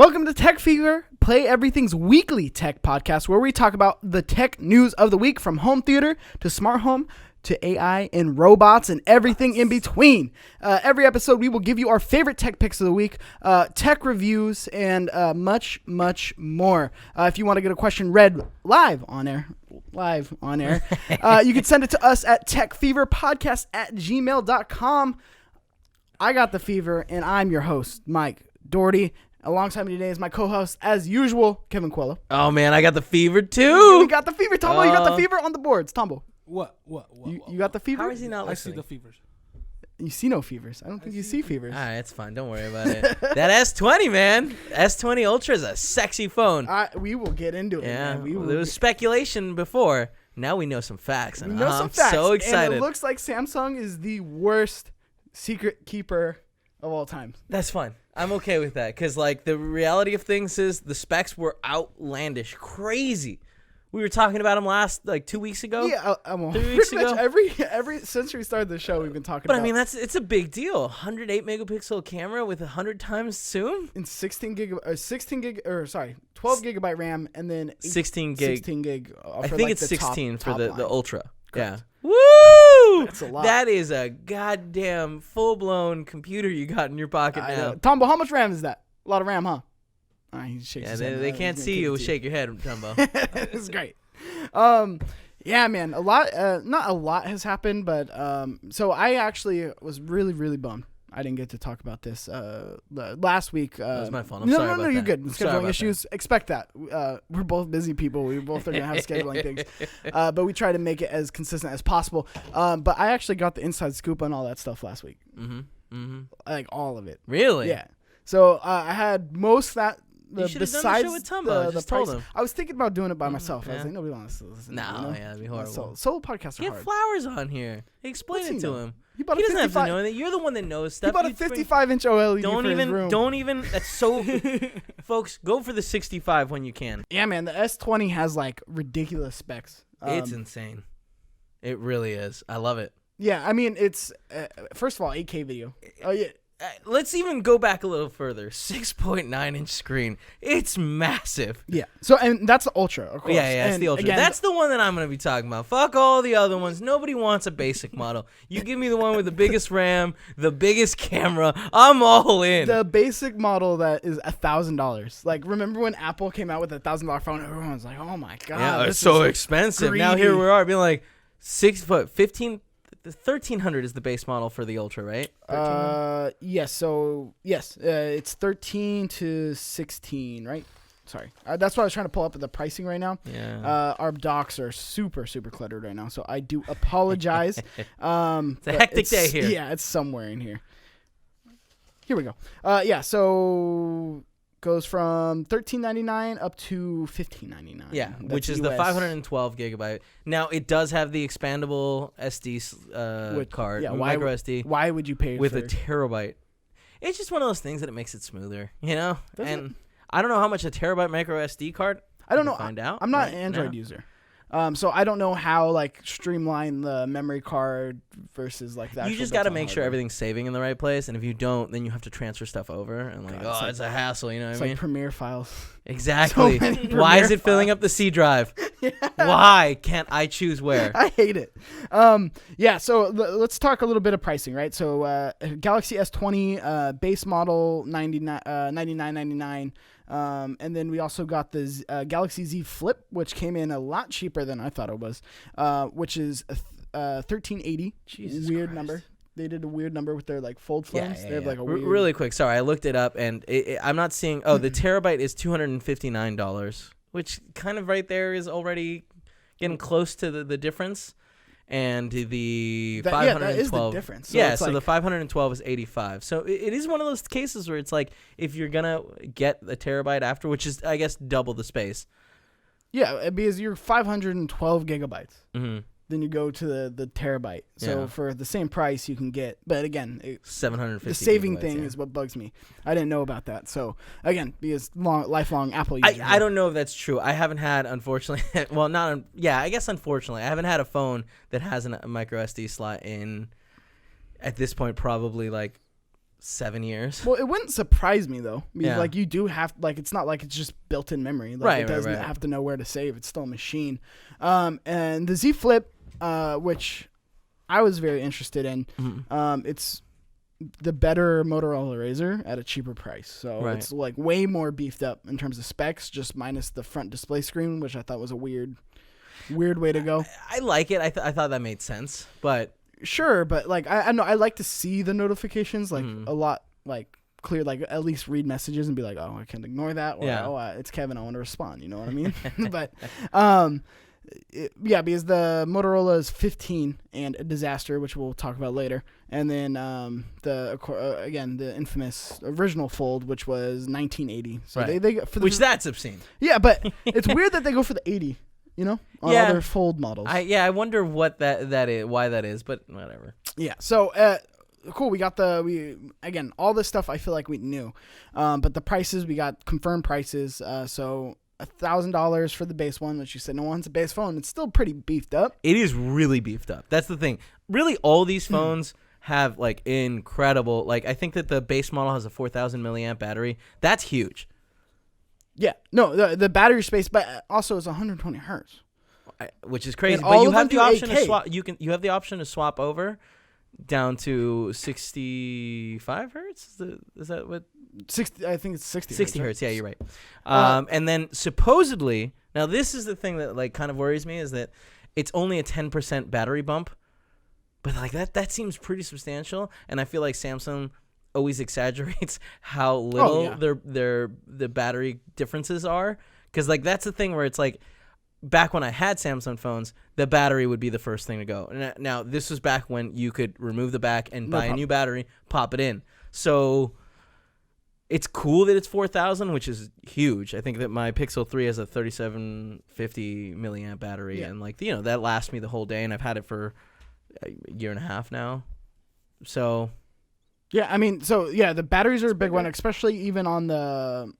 Welcome to Tech Fever, Play Everything's weekly tech podcast, where we talk about the tech news of the week, from home theater to smart home to AI and robots and everything in between. Every episode, we will give you our favorite tech picks of the week, tech reviews, and much, much more. If you want to get a question read live on air, you can send it to us at TechFeverPodcast@gmail.com. I got the fever, and I'm your host, Mike Doherty. Alongside me today is my co-host, as usual, Kevin Coello. Oh, man, I got the fever, too. You got the fever, Tombo. You got the fever on the boards, Tombo. What? You got the fever? How is he not I see listening? the fevers. You see no fevers. I don't think you see fevers. All right, it's fine. Don't worry about it. That S20, man. S20 Ultra is a sexy phone. We will get into it. Yeah, Man. there was speculation before. Now we know some facts, and We know some I'm facts, so excited. And it looks like Samsung is the worst secret keeper of all time. That's fine. I'm okay with that because, like, the reality of things is the specs were outlandish, crazy. We were talking about them last, 2 weeks ago. Yeah, 3 weeks pretty ago. much every since we started the show, we've been talking But about. I mean, it's a big deal. 108 megapixel camera with 100 times zoom. In 12 gigabyte RAM, and then 16 gig. 16 gig. I think it's 16 for the Ultra. Correct. Yeah. Woo! That's a lot. That is a goddamn full-blown computer you got in your pocket now. Tombo, how much RAM is that? A lot of RAM, huh? He shakes Yeah, his head. they can't see you. Shake your head, Tumbo. It's great. Yeah, man. A lot. Not a lot has happened, but so I actually was really, really bummed I didn't get to talk about this last week. That was my fault. I'm no, sorry no, about you're that. good. I'm sorry Scheduling about issues. Expect that. We're both busy people. We both are gonna have scheduling things, but we try to make it as consistent as possible. But I actually got the inside scoop on all that stuff last week. Like all of it. Really? Yeah. So I had most of that. You should have done the show with Tumbo. Just told him. I was thinking about doing it by myself. I was yeah. like, nobody wants to listen. No, to me, you know? yeah, it'd be horrible. Solo podcasts are Get hard. Flowers on here. Explain What's it he to know? him. He bought He a doesn't have 55. to know anything. You're the one that knows stuff. He bought a 55-inch OLED for his room. Don't even. That's so. Folks, go for the 65 when you can. Yeah, man. The S20 has like ridiculous specs. It's insane. It really is. I love it. Yeah, I mean, it's first of all 8K video. Oh yeah. Let's even go back a little further. 6.9-inch screen. It's massive. Yeah. So, and that's the Ultra, of course. Yeah, it's and the Ultra. again, That's the one that I'm going to be talking about. Fuck all the other ones. Nobody wants a basic model. You give me the one with the biggest RAM, the biggest camera. I'm all in. the bbasic model that is $1,000. Like, remember when Apple came out with a $1,000 phone? Everyone was like, "Oh my god, yeah, this it's so is expensive." greedy. Now here we are being like 6 foot 15. The 1300 is the base model for the Ultra, right? Yes. So yes, it's 13 to 16, right? Sorry, that's why I was trying to pull up the pricing right now. Yeah. Our docs are super cluttered right now, so I do apologize. It's a hectic day here. Yeah, it's somewhere in here. Here we go. Yeah. So goes from $13.99 up to $15.99. Yeah, That's which is the US. 512 gigabyte. Now it does have the expandable SD card, yeah, micro SD, Why would you pay with for a terabyte. It's just one of those things that it makes it smoother, you know. Does and I don't know how much a terabyte micro SD card. I don't know. Find out. I'm not right an Android now. user. So I don't know how streamline the memory card versus the You actual just got to built-in make sure hardware. everything's saving in the right place, and if you don't, then you have to transfer stuff over, and God, it's a hassle. You know what It's I mean? like Premiere files. Exactly. so many Why is Premiere it filling up the C drive? Why can't I choose where? I hate it. Yeah, so let's talk a little bit of pricing, right? So Galaxy S20 base model $99.99. And then we also got the Galaxy Z Flip, which came in a lot cheaper than I thought it was, which is $13.80. Jesus weird Christ. number. They did a weird number with their fold phones. They have a weird. Really quick, sorry, I looked it up, and I'm not seeing. Oh, the terabyte is $259, which kind of right there is already getting close to the difference. And the 512, that is the difference. So yeah, it's so the 512 is 85. So it is one of those cases where it's like if you're gonna get a terabyte after, which is I guess double the space. Yeah, because you're 512 gigabytes. Mm-hmm. Then you go to the terabyte. So Yeah. for the same price, you can get. But again, 750. the saving gigabytes, thing yeah. is what bugs me. I didn't know about that. So again, because lifelong Apple user. I don't know if that's true. I haven't had, unfortunately, I guess unfortunately, I haven't had a phone that has a micro SD slot in, at this point, probably 7 years. Well, it wouldn't surprise me though, because Yeah. like you do have like it's not like it's just built-in memory. Like, Right, it doesn't right. have to know where to save. It's still a machine. And the Z Flip, which I was very interested in, it's the better Motorola Razr at a cheaper price. So Right. it's like way more beefed up in terms of specs, just minus the front display screen, which I thought was a weird way to go. I like it. I thought that made sense, but Sure, but like I know I like to see the notifications like a lot like clear, like at least read messages and be like, oh, I can ignore that, or it's Kevin, I want to respond. You know what I mean? But because the Motorola is 15 and a disaster, which we'll talk about later, and then the infamous original Fold, which was 1980. So Right. they which that's obscene. Yeah, but it's weird that they go for the 80. You know, on other Fold models. I wonder what that is, why that is, but whatever. Yeah. So cool. We got again all this stuff. I feel like we knew, but the prices we got confirmed prices. So $1,000 for the base one, which you said no one's a base phone. It's still pretty beefed up. It is really beefed up. That's the thing. Really, all these phones have like incredible. Like I think that the base model has a 4,000 milliamp battery. That's huge. Yeah, no, the battery space, but also it's 120 hertz, which is crazy. And But all you of have them the do option to 8K. swap. You have the option to swap over down to 65 hertz. Is that what? 60. I think it's 60. 60 hertz. hertz. Yeah, you're right. And then supposedly, now this is the thing that like kind of worries me is that it's only a 10% battery bump, but like that seems pretty substantial, and I feel like Samsung always exaggerates how little the battery differences are, because like that's the thing where it's like back when I had Samsung phones, the battery would be the first thing to go. Now this was back when you could remove the back and buy a new battery, pop it in. So it's cool that it's 4,000, which is huge. I think that my Pixel 3 has a 3750 milliamp battery, and like that lasts me the whole day, and I've had it for a year and a half now. So yeah, I mean, the batteries are a big one, especially even on the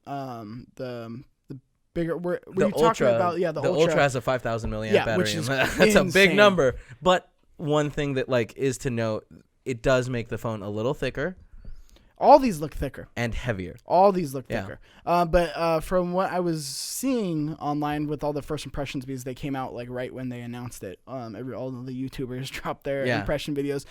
bigger. Were you talking about the Ultra has a 5,000 milliamp battery. Which is that's a big number. But one thing that like is to note, it does make the phone a little thicker. All these look thicker. And heavier. All these look thicker. But from what I was seeing online with all the first impressions, because they came out like right when they announced it, all of the YouTubers dropped their impression videos.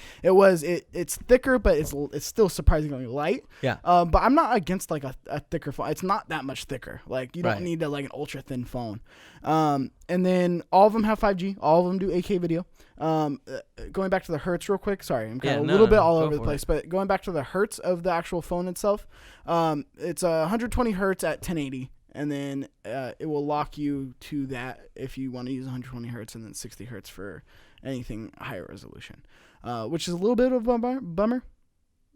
It's thicker, but it's still surprisingly light. Yeah. But I'm not against like a thicker phone. It's not that much thicker. Like you don't need like an ultra thin phone. And then all of them have 5G. All of them do 8K video. Going back to the hertz real quick. Sorry, I'm kind of a little bit all over the place. But going back to the hertz of the actual phone itself, it's 120 hertz at 1080, and then it will lock you to that if you want to use 120 hertz, and then 60 hertz for anything higher resolution, which is a little bit of a bummer,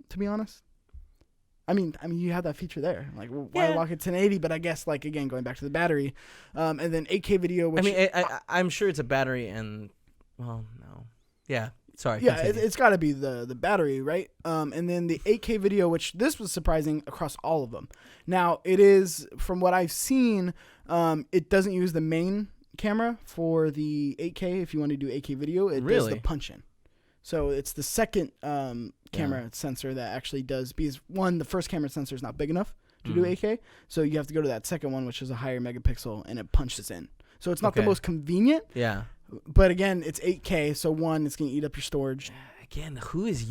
to be honest. I mean, you have that feature there. Like, why lock it 1080? But I guess, like, again, going back to the battery, and then 8K video. Which I'm sure it's a battery and. Well, no. Yeah. Sorry. Yeah, it's got to be the battery, right? And then the 8K video, which this was surprising across all of them. Now, it is, from what I've seen, it doesn't use the main camera for the 8K. If you want to do 8K video, it does the punch-in. So it's the second camera sensor that actually does, because one, the first camera sensor is not big enough to do 8K. So you have to go to that second one, which is a higher megapixel, and it punches in. So it's not the most convenient. Yeah. But again, it's 8K, so one, it's gonna eat up your storage. Again, who is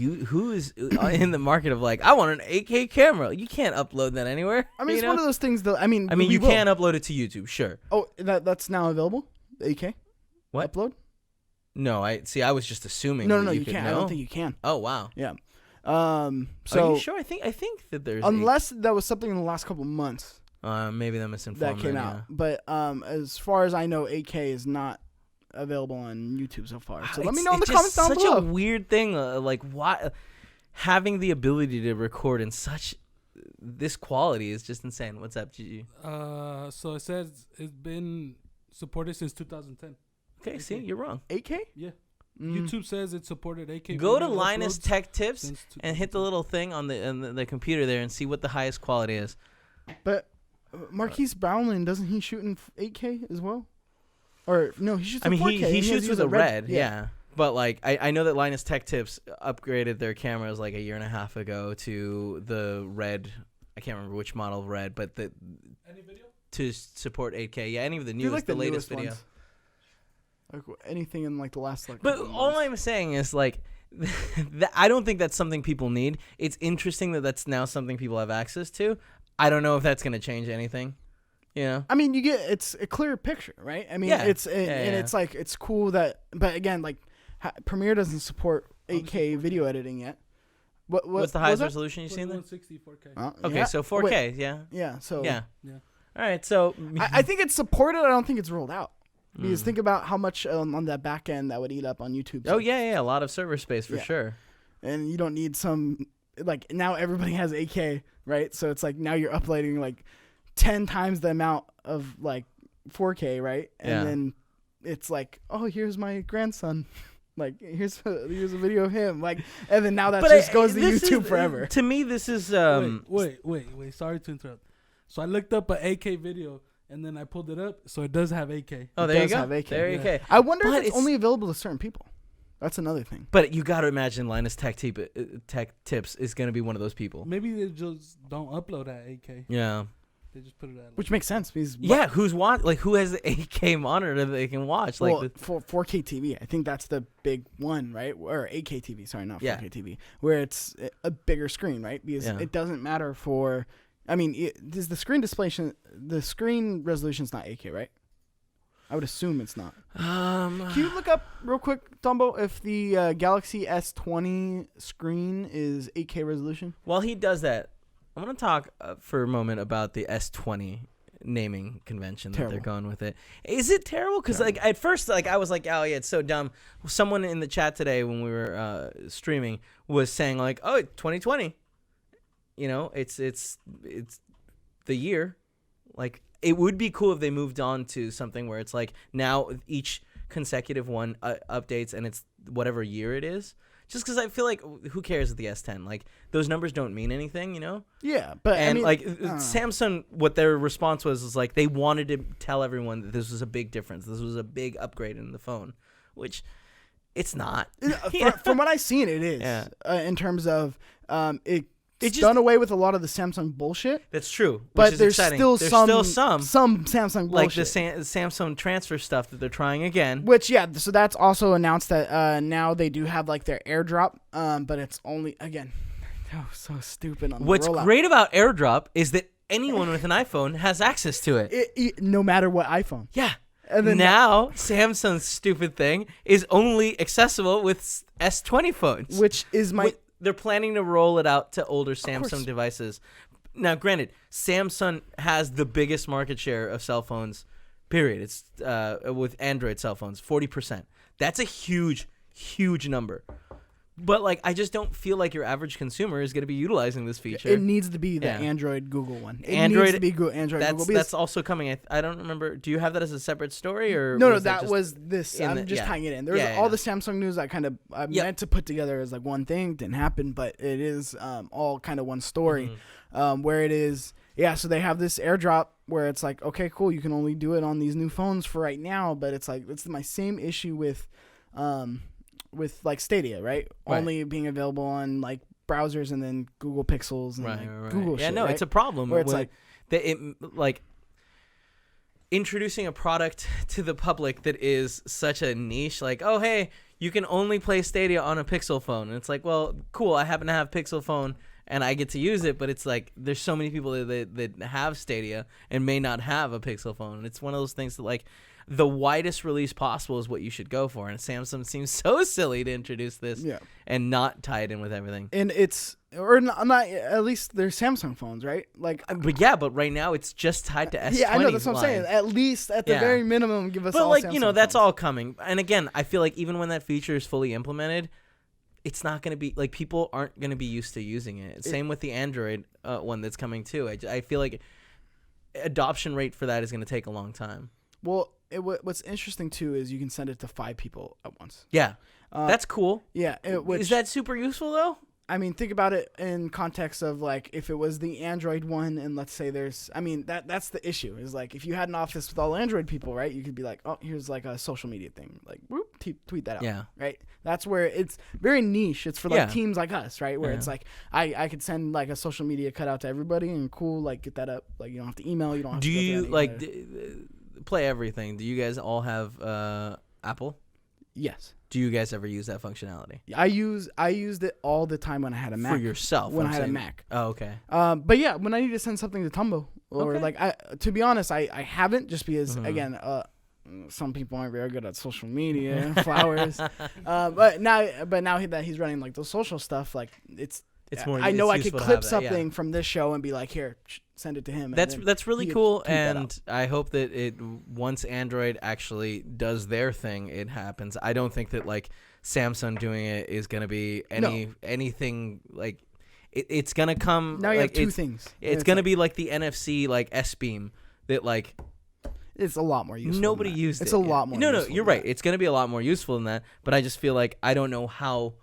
in the market of like, I want an 8K camera? You can't upload that anywhere. I mean, it's one of those things that you can upload it to YouTube, sure. Oh, that's now available. The 8K. What upload? No, I was just assuming. No, you can't. I don't think you can. Oh wow. Yeah. So are you sure? I think that there's unless that was something in the last couple of months. Maybe that misinformed. That came out, but as far as I know, 8K is not available on YouTube so far. So let me know in the comments down below. It's such a weird thing, like why having the ability to record in such this quality is just insane. What's up, Gigi? So it says it's been supported since 2010. Okay, 8K. See, you're wrong. 8K? Yeah. YouTube says it supported 8K. Go to Linus Tech Tips and hit the little thing on the computer there and see what the highest quality is. But Marquise Brownland, doesn't he shoot in 8K as well? Or no, he shoots. He shoots with a red. Yeah. But like I know that Linus Tech Tips upgraded their cameras like a year and a half ago to the red. I can't remember which model of red, but Any video? to support 8K. Yeah, any of the Dude, newest, like the latest newest video. ones. Like anything in like the last like. But couple all months. I'm saying is like, I don't think that's something people need. It's interesting that that's now something people have access to. I don't know if that's going to change anything. You know? I mean, it's a clear picture, right? I mean, Yeah. it's like it's cool that, but again, like Premiere doesn't support 8K video editing yet. What's the highest resolution you've seen then? 160 4K. Okay, yeah. so 4K, Wait, yeah. yeah. So Yeah. Yeah. All right, so I think it's supported. I don't think it's rolled out. Because think about how much on that back end that would eat up on YouTube. Oh yeah, a lot of server space for sure. And you don't need some like now everybody has 8K, right? So it's like now you're uploading like 10 times the amount of like 4K, right? And then it's like, oh, here's my grandson. Like here's a video of him. Like, and then now that just goes to YouTube forever. To me, this is Wait. Sorry to interrupt. So I looked up an 8K video. And then I pulled it up, so it does have 8K. Oh, there you go. There you go. I wonder if it's only available to certain people. That's another thing. But you got to imagine Linus Tech Tips is going to be one of those people. Maybe they just don't upload at 8K. Yeah. They just put it at. Which makes sense because who has the 8K monitor that they can watch? Like for 4K TV, I think that's the big one, right? Or 8K TV, sorry, not 4K TV, where it's a bigger screen, right? Because it doesn't matter for. I mean, does the screen resolution is not 8K, right? I would assume it's not. Can you look up real quick, Dumbo, if the Galaxy S20 screen is 8K resolution? While he does that, I'm going to talk for a moment about the S20 naming convention that they're going with it. Is it terrible? Because like at first, like I was like, oh yeah, it's so dumb. Someone in the chat today when we were streaming was saying like, oh, 2020. You know, it's the year. Like, it would be cool if they moved on to something where it's like now each consecutive one updates and it's whatever year it is. Just because I feel like who cares with the S10? Like, those numbers don't mean anything, you know? Yeah, but and I mean, like Samsung, what their response was like they wanted to tell everyone that this was a big difference. This was a big upgrade in the phone, which it's not. From what I've seen, it is. Yeah. In terms of It's done away with a lot of the Samsung bullshit. That's true. But there's still some Samsung bullshit. Like the Samsung transfer stuff that they're trying again. Which, so that's also announced that now they do have like their AirDrop, but it's only, again, so stupid on What's the rollout. great about AirDrop is that anyone with an iPhone has access to it. No matter what iPhone. Yeah. And then now Samsung's stupid thing is only accessible with S20 phones. Which is They're planning to roll it out to older Samsung devices. Now, granted, Samsung has the biggest market share of cell phones, period. It's with Android cell phones, 40%. That's a huge, huge number. But, like, I just don't feel like your average consumer is going to be utilizing this feature. It needs to be the Android Google one. It needs to be Android Google. That's also coming. I don't remember. Do you have that as a separate story? Or No, that was this. I'm just tying it in. There's all the Samsung news I kind of meant to put together as like one thing. Didn't happen, but it is all kind of one story where it is. Yeah, so they have this AirDrop where it's like, okay, cool, you can only do it on these new phones for right now, but it's like it's my same issue with like Stadia, right? Only being available on like browsers and then Google Pixels and Google shit. Yeah, no, right? it's a problem. Where it's like introducing a product to the public that is such a niche, like, oh hey, you can only play Stadia on a Pixel phone. And it's like, well, cool, I happen to have a Pixel phone and I get to use it, but it's like there's so many people that have Stadia and may not have a Pixel phone. And it's one of those things that like the widest release possible is what you should go for. And Samsung seems so silly to introduce this and not tie it in with everything. And it's, or not at least they're Samsung phones, right? Like, but right now it's just tied to S20. Yeah, I know, that's what I'm saying. At least, at the very minimum, give us all like, Samsung that's phones. all coming. And again, I feel like even when that feature is fully implemented, it's not going to be, like, people aren't going to be used to using it. Same with the Android one that's coming too. I feel like adoption rate for that is going to take a long time. Well, what's interesting too is you can send it to 5 people at once. Yeah, that's cool. Yeah, is that super useful though? I mean, think about it in context of like if it was the Android one, and let's say there's, I mean, that's the issue is like if you had an office with all Android people, right? You could be like, oh, here's like a social media thing, like whoop, tweet that out, Yeah. right? That's where it's very niche. It's for like teams like us, right? Where it's like I could send like a social media cutout to everybody and cool, like get that up. Like you don't have to email, you don't have Do to. Do you like play everything? Do you guys all have Apple? Yes. Do you guys ever use that functionality? I used it all the time when I had a Mac. For yourself? When I had a Mac. Oh, okay. But yeah, when I need to send something to Tumbo, or like to be honest, I haven't just because again, some people aren't very good at social media, flowers. But now that he's running like the social stuff, like it's more. I know I could clip something from this show and be like, here, send it to him. That's really cool, and I hope that it once Android actually does their thing, it happens. I don't think that like Samsung doing it is gonna be anything like. It's gonna come. Now you like, have two things. It's gonna be like the NFC like S-Beam that like. It's a lot more useful. Nobody used it. It's a lot more. No, you're right. It's gonna be a lot more useful than that. But I just feel like I don't know how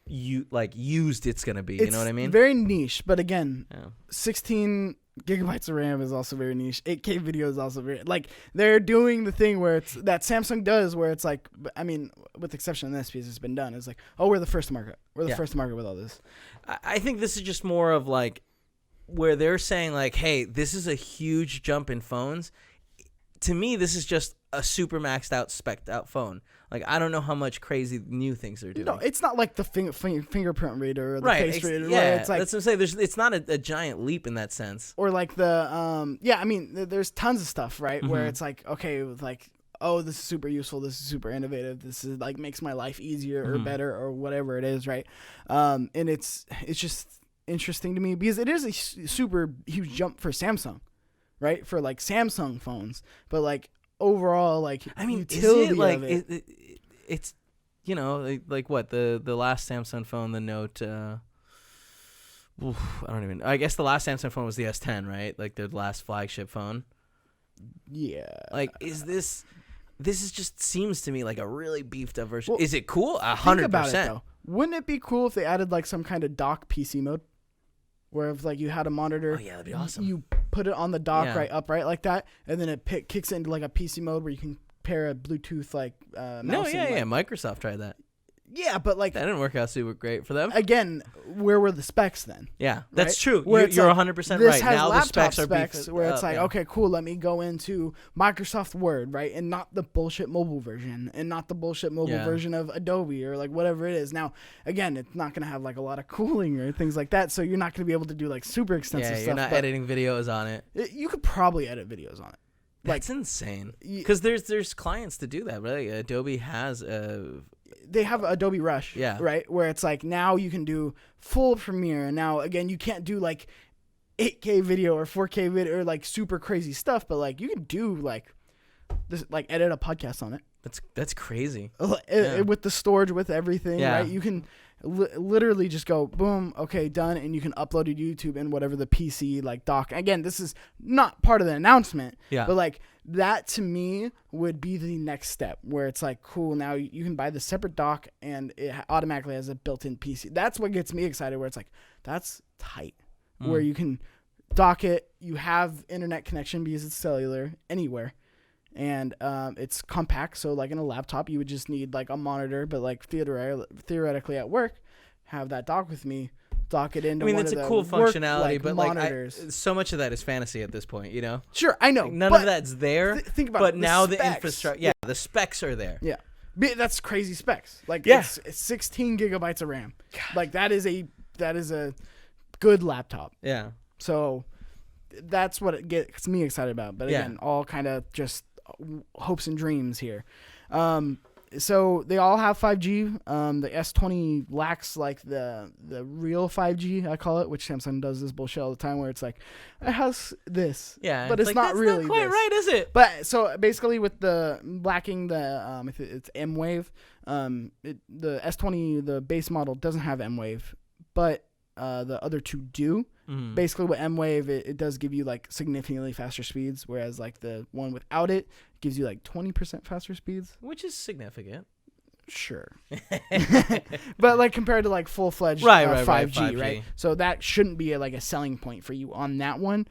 used it's gonna be. You know what I mean? Very niche, but again, 16 gigabytes of RAM is also very niche. 8K video is also very like they're doing the thing where it's that Samsung does where it's like, I mean, with the exception of this piece, it's been done. It's like, oh, we're the first to market. We're the first to market with all this. I think this is just more of like where they're saying like, hey, this is a huge jump in phones. To me, this is just a super maxed out, spec'd out phone. Like, I don't know how much crazy new things they're doing. No, it's not like the fingerprint reader or the face reader. Yeah, it's like, that's what I'm saying. It's not a giant leap in that sense. Or like the, I mean, there's tons of stuff, right? Where it's like, okay, like, oh, this is super useful. This is super innovative. This is like makes my life easier or better or whatever it is, right? And it's just interesting to me because it is a super huge jump for Samsung. Right, for like Samsung phones, but like overall, like I mean, utility is it like of it. it's you know like what the last Samsung phone, the Note. I don't even. I guess the last Samsung phone was the S10, right? Like their last flagship phone. Yeah. Like, is this? This is just seems to me like a really beefed up version. Is it cool? 100%. Think about it, though. Wouldn't it be cool if they added like some kind of dock PC mode? Where if like you had a monitor, oh yeah, that'd be awesome. You put it on the dock right upright like that, and then it kicks it into like a PC mode where you can pair a Bluetooth like mouse. No, yeah. Microsoft tried that. Yeah, but like that didn't work out super great for them. Again, where were the specs then? Yeah, that's true. Where you're like, 100% this right. has Now the specs are where it's like, okay, cool. Let me go into Microsoft Word, right, and not the bullshit mobile version, and not the bullshit mobile version of Adobe or like whatever it is. Now, again, it's not gonna have like a lot of cooling or things like that, so you're not gonna be able to do like super extensive stuff. Yeah, you're not editing videos on it. You could probably edit videos on it. That's insane. Because there's clients to do that, right? Adobe has they have Adobe Rush, right? Where it's like now you can do full Premiere. And now again, you can't do like 8K video or 4K video or like super crazy stuff, but like you can do like this, like edit a podcast on it. That's crazy. With the storage, with everything, right? You can literally just go boom, okay, done, and you can upload it to YouTube and whatever the PC like dock. Again, this is not part of the announcement, but like that to me would be the next step where it's like cool. Now you can buy the separate dock and it automatically has a built-in PC. That's what gets me excited. Where it's like that's tight. Where you can dock it, you have internet connection because it's cellular anywhere. And it's compact, so like in a laptop, you would just need like a monitor, but like theoretically at work, have that dock with me, dock it into. I mean, one that's of a the cool work, functionality, but monitors. like so much of that is fantasy at this point, you know. Sure, I know. Like, none of that's there. Think about but it. Now specs. the infrastructure, the specs are there. Yeah, that's crazy specs. Like it's 16 gigabytes of RAM. God. Like that is a good laptop. Yeah. So that's what it gets me excited about. But again, all kind of just hopes and dreams here. So they all have 5G. The S20 lacks like the real 5G, I call it, which Samsung does this bullshit all the time where it's like it has this, but it's like, not that's really not quite this. right, is it? But so basically with the lacking the it's M-Wave, the S20, the base model doesn't have M-Wave, but the other two do. Basically with M-Wave, it does give you like significantly faster speeds, whereas like the one without it gives you like 20% faster speeds. Which is significant. Sure. But like compared to like full-fledged Right, 5G, 5G. right? So that shouldn't be like a selling point for you on that one.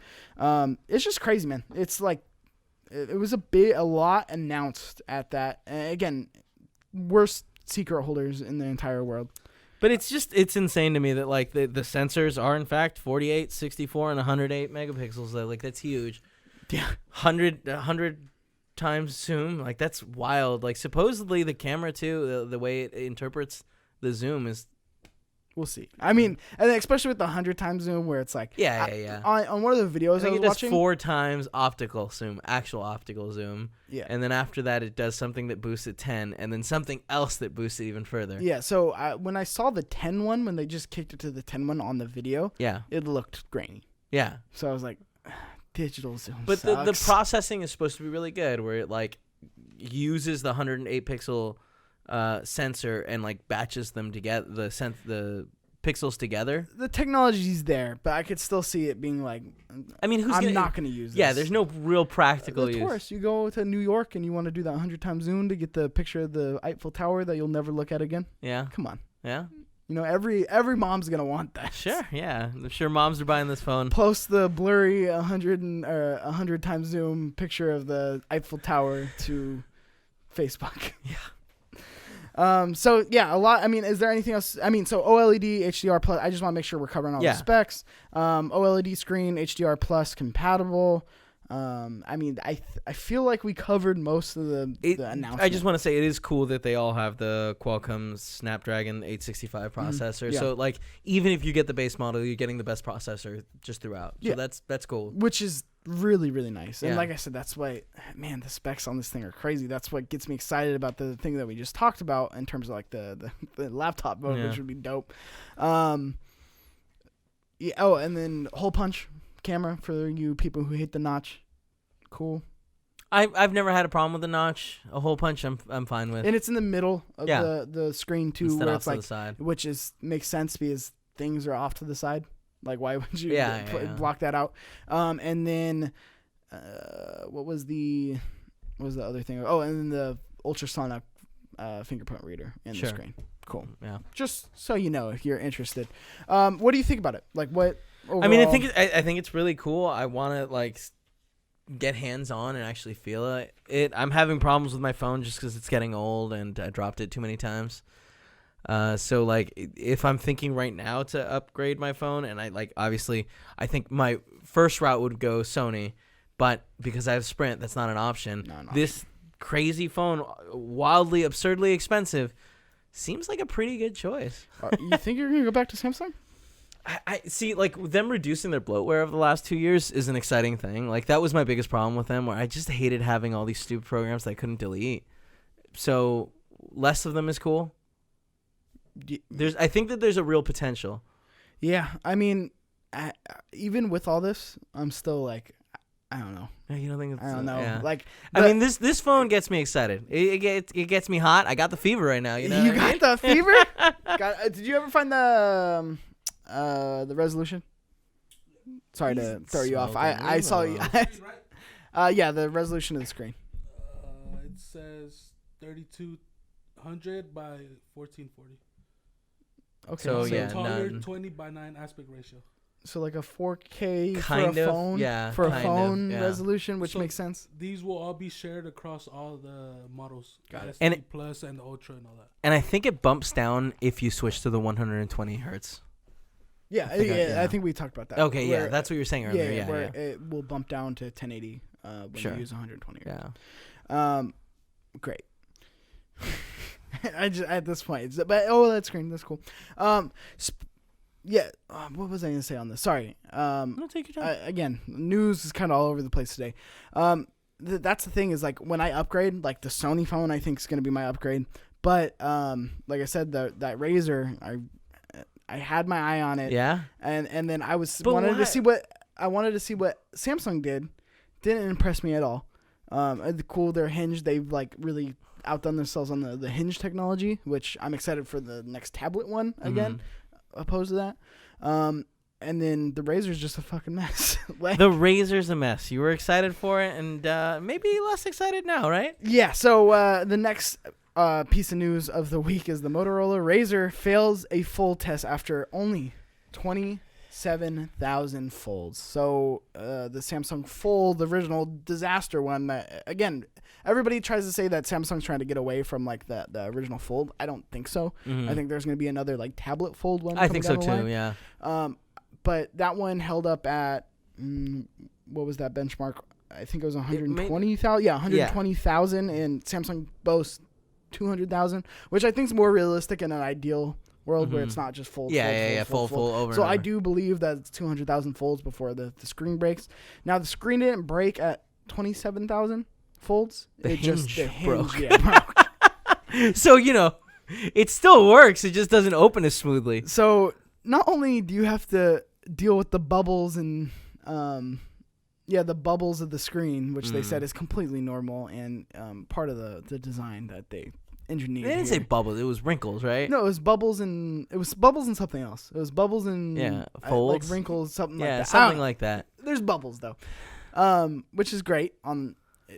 It's just crazy, man. It's like it was a lot announced at that. Again, worst secret holders in the entire world. But it's insane to me that like the sensors are in fact 48, 64, and 108 megapixels. Like that's huge. Yeah. 100 times zoom, like that's wild. Like supposedly the camera too, the way it interprets the zoom is. We'll see. I mean, and especially with the 100 times zoom, where it's like Yeah. On one of the videos I was it does watching, 4 times optical zoom, actual optical zoom. Yeah. And then after that, it does something that boosts it 10, and then something else that boosts it even further. Yeah. So when I saw the 10 one, when they just kicked it to the 10 one on the video, Yeah. it looked grainy. Yeah. So I was like, digital zoom. But sucks. the processing is supposed to be really good, where it like uses the 108 pixel sensor and like batches them together, the pixels together. The technology's there, but I could still see it being like, I mean, I'm not going to use this. Yeah, there's no real practical The use. tourist, you go to New York and you want to do that 100 times zoom to get the picture of the Eiffel Tower that you'll never look at again. Yeah. Come on. Yeah. You know, every mom's gonna want that. Sure. Yeah. I'm sure moms are buying this phone. Post the blurry 100 times zoom picture of the Eiffel Tower to Facebook. Yeah. So yeah, a lot. I mean, is there anything else? I mean, so OLED HDR plus. I just want to make sure we're covering all the specs. OLED screen, HDR plus compatible. I mean, I feel like we covered most of the announcement. I just want to say it is cool that they all have the Qualcomm Snapdragon 865 processor. Yeah. So like, even if you get the base model, you're getting the best processor just throughout. So Yeah. that's cool. Which is really, really nice. And Yeah. like I said, that's why, man, the specs on this thing are crazy. That's what gets me excited about the thing that we just talked about in terms of like the laptop mode, which would be dope. Yeah. Oh, and then hole punch camera for you people who hate the notch. Cool. I've never had a problem with the notch. A hole punch, I'm fine with. And it's in the middle of the screen too, Instead where off it's to like, the side. which is makes sense because things are off to the side. Like, why would you Yeah. block that out? And then, what was the other thing? Oh, and then the ultrasonic fingerprint reader in the screen. Cool. Yeah. Just so you know, if you're interested. What do you think about it? Like, what? Overall? I mean, I think it's really cool. I want to like get hands on and actually feel it. I'm having problems with my phone just because it's getting old and I dropped it too many times. So like, if I'm thinking right now to upgrade my phone, and I like, obviously, I think my first route would go Sony, but because I have Sprint, that's not an option. This crazy phone, wildly, absurdly expensive, seems like a pretty good choice. You think you're gonna go back to Samsung? I see, like, them reducing their bloatware over the last 2 years is an exciting thing. Like, that was my biggest problem with them, where I just hated having all these stupid programs that I couldn't delete. So less of them is cool. I think that there's a real potential. Yeah, I mean, even with all this, I'm still like, I don't know. You don't think it's, I don't know. Yeah. Like, I mean, this phone gets me excited. It gets me hot. I got the fever right now. You know. You got the fever? Did you ever find the resolution? Sorry to throw you off. I saw you. Yeah, the resolution of the screen. It says 3200 by 1440. Okay. So yeah, taller, 20 by 9 aspect ratio. So like a 4K kind for a of, phone, yeah, for a kind phone of, yeah. resolution, which So makes sense. These will all be shared across all the models. Got it. And S20 Plus and the Ultra and all that. And I think it bumps down if you switch to the 120 hertz. Yeah, I think we talked about that. Okay, yeah, that's what you were saying earlier. Yeah, where it will bump down to 1080 when you use 120 hertz. Yeah. Great. I just at this point, but OLED screen, that's cool. Yeah, what was I gonna say on this? Sorry. No, take your time. Again, news is kind of all over the place today. That's the thing is like when I upgrade, like the Sony phone, I think is gonna be my upgrade. But like I said, that Razer, I had my eye on it. Yeah. And then I wanted to see what Samsung did. Didn't impress me at all. Cool, their hinge, they've like really outdone themselves on the hinge technology, which I'm excited for the next tablet one again, opposed to that. And then the Razer's just a fucking mess. Like, the Razer's a mess. You were excited for it, and maybe less excited now, right? yeah. So the next piece of news of the week is the Motorola Razr fails a fold test after only 27,000 folds. So the Samsung Fold, the original disaster one, that again, everybody tries to say that Samsung's trying to get away from like the original Fold. I don't think so. I think there's going to be another like tablet Fold one. I think so down the too. line. Yeah. But that one held up at what was that benchmark? I think it was 120,000. Yeah, 120,000, and Samsung boasts 200,000, which I think is more realistic in an ideal world where it's not just fold. Fold over. So and I over. do believe that it's 200,000 folds before the screen breaks. Now the screen didn't break at 27,000 folds. The hinge broke. Yeah, broke. So it still works. It just doesn't open as smoothly. So not only do you have to deal with the bubbles and the bubbles of the screen, which they said is completely normal and part of the design that they engineered. They didn't say bubbles. It was wrinkles, right? No, it was bubbles and something else. It was bubbles and folds, like wrinkles, something like that. Yeah, something like that. There's bubbles though, which is great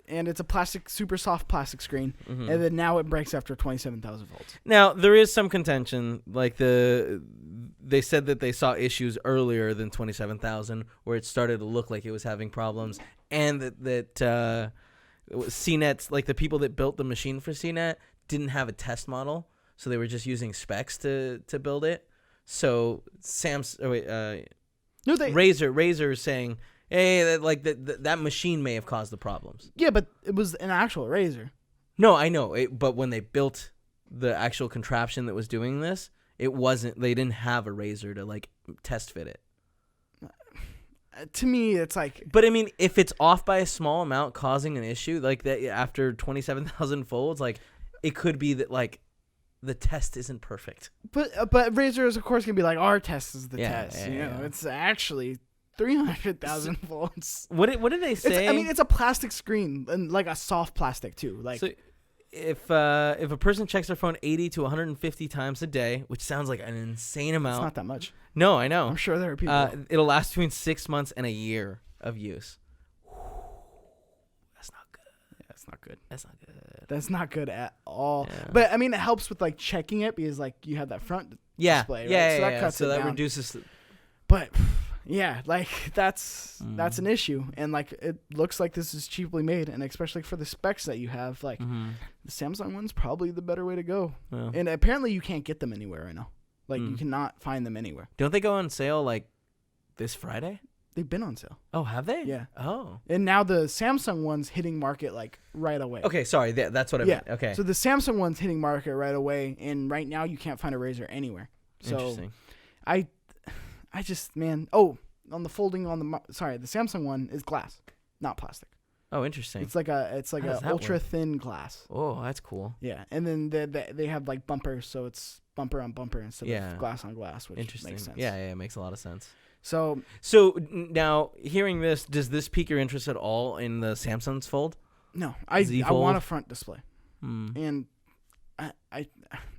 and it's a super soft plastic screen, and then now it breaks after 27,000 volts. Now there is some contention, like they said that they saw issues earlier than 27,000, where it started to look like it was having problems, and that CNET, like the people that built the machine for CNET, didn't have a test model, so they were just using specs to build it. So Razer is saying, hey, that machine may have caused the problems. Yeah, but it was an actual Razer. No, I know. But when they built the actual contraption that was doing this, it wasn't. They didn't have a Razer to like test fit it. To me, it's like. But I mean, if it's off by a small amount, causing an issue like that after 27,000 folds, like it could be that like the test isn't perfect. But Razer is of course gonna be like, our test is the test. Yeah. It's actually 300,000 volts. What did they say? It's a plastic screen and like a soft plastic too. Like, so if a person checks their phone 80 to 150 times a day, which sounds like an insane amount. It's not that much. No, I know. I'm sure there are people. It'll last between 6 months and a year of use. That's not good. Yeah, that's not good. That's not good. That's not good at all. Yeah. But I mean, it helps with like checking it because like you have that front display, right? So that cuts it down. Reduces. But yeah, like that's an issue, and like it looks like this is cheaply made, and especially for the specs that you have, like the Samsung one's probably the better way to go. Yeah. And apparently you can't get them anywhere right now. Like you cannot find them anywhere. Don't they go on sale like this Friday? They've been on sale. Oh, have they? Yeah. Oh. And now the Samsung one's hitting market like right away. Okay, sorry, that's what I meant. Okay. So the Samsung one's hitting market right away, and right now you can't find a Razer anywhere. So Interesting. I just, man. Oh, on the folding on the Samsung one is glass, not plastic. Oh, interesting. It's like a ultra thin glass. Oh, that's cool. Yeah, and then they have like bumpers, so it's bumper on bumper instead of glass on glass, which makes sense. Yeah, it makes a lot of sense. So now hearing this, does this pique your interest at all in the Samsung's Fold? No, I want a front display, and I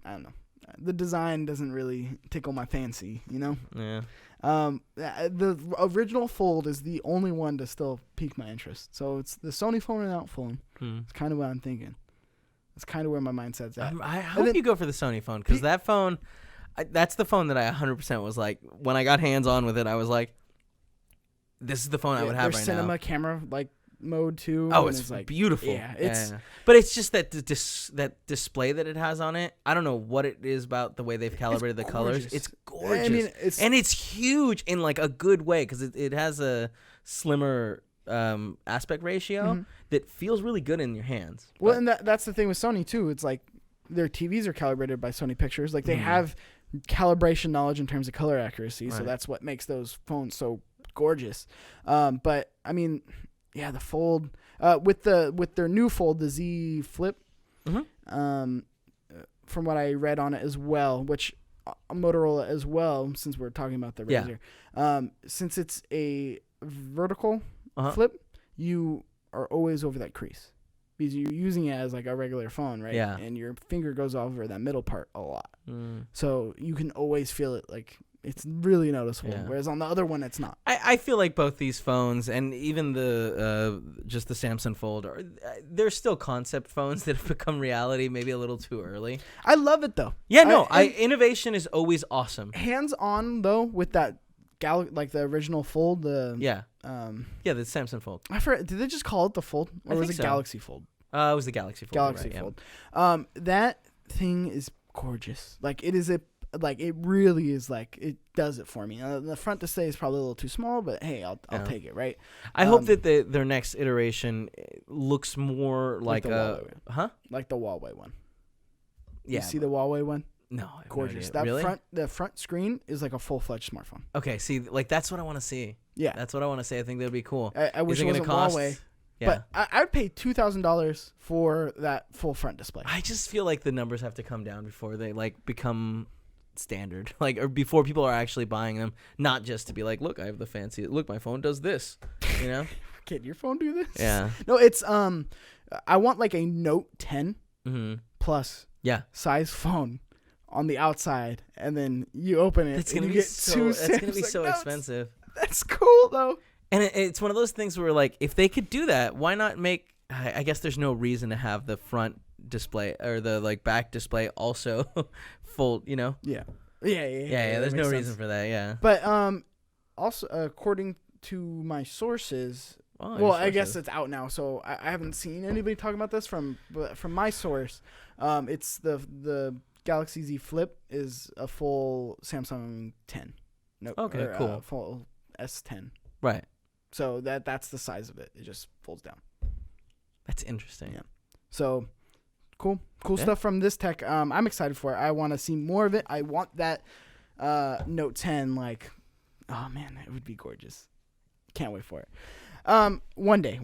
don't know. The design doesn't really tickle my fancy, you know. Yeah. The original Fold is the only one to still pique my interest. So it's the Sony phone without phone. It's kind of what I'm thinking. It's kind of where my mindset's at. I hope you go for the Sony phone, because that phone, that's the phone that I 100% was like, when I got hands on with it, I was like, this is the phone I would have right now. There's cinema camera like mode too. Oh, it's like beautiful. Yeah, it's. But it's just that that display that it has on it. I don't know what it is about the way they've calibrated the colors. It's gorgeous. I mean, it's huge in like a good way, because it has a slimmer aspect ratio that feels really good in your hands. Well, and that's the thing with Sony too. It's like their TVs are calibrated by Sony Pictures. Like they have calibration knowledge in terms of color accuracy, so that's what makes those phones so gorgeous. But I mean, yeah, the Fold with their new Fold, the Z Flip. From what I read on it as well, which Motorola as well, since we're talking about the Razer, since it's a vertical flip, you are always over that crease because you're using it as like a regular phone, right? Yeah. And your finger goes over that middle part a lot, so you can always feel it like It's really noticeable. Yeah. Whereas on the other one, it's not. I feel like both these phones and even the just the Samsung Fold they're still concept phones that have become reality maybe a little too early. I love it though. Yeah, no, innovation is always awesome. Hands on though with that like the original Fold. The the Samsung Fold. I forgot. Did they just call it the Fold or I was think it so. Galaxy Fold? It was the Galaxy Fold. Galaxy right, Fold. That thing is gorgeous. Like it is it really is like it does it for me. The front display is probably a little too small, but hey, I'll take it, right? I hope that their next iteration looks more like the a Huawei. Like the Huawei one. Yeah. You see the Huawei one? No, I have gorgeous. no idea. Really? The front screen is like a full-fledged smartphone. Okay, see, like that's what I want to see. Yeah, that's what I want to see. I think that'd be cool. I wish it wasn't Huawei. Yeah. But I would pay $2,000 for that full front display. I just feel like the numbers have to come down before they like become standard, like or before people are actually buying them, not just to be like, look, I have the fancy. Look, my phone does this. You know? Can your phone do this? Yeah. No, it's I want like a Note 10 plus size phone on the outside, and then you open it. It's gonna and be you get so. It's gonna be so expensive. That's cool though. And it's one of those things where, like, if they could do that, why not make? I guess there's no reason to have the front display or the like back display also full. You know? Yeah. There's no reason for that. Yeah. But also according to my sources, I guess it's out now, so I haven't seen anybody talking about this from my source. It's the Galaxy Z Flip is a full Samsung 10. No. Okay. Cool. Full S10. Right. So that's the size of it. It just folds down. That's interesting. Yeah. So cool stuff from this tech. I'm excited for it. I want to see more of it. I want that Note 10. Like, oh man, it would be gorgeous. Can't wait for it. One day.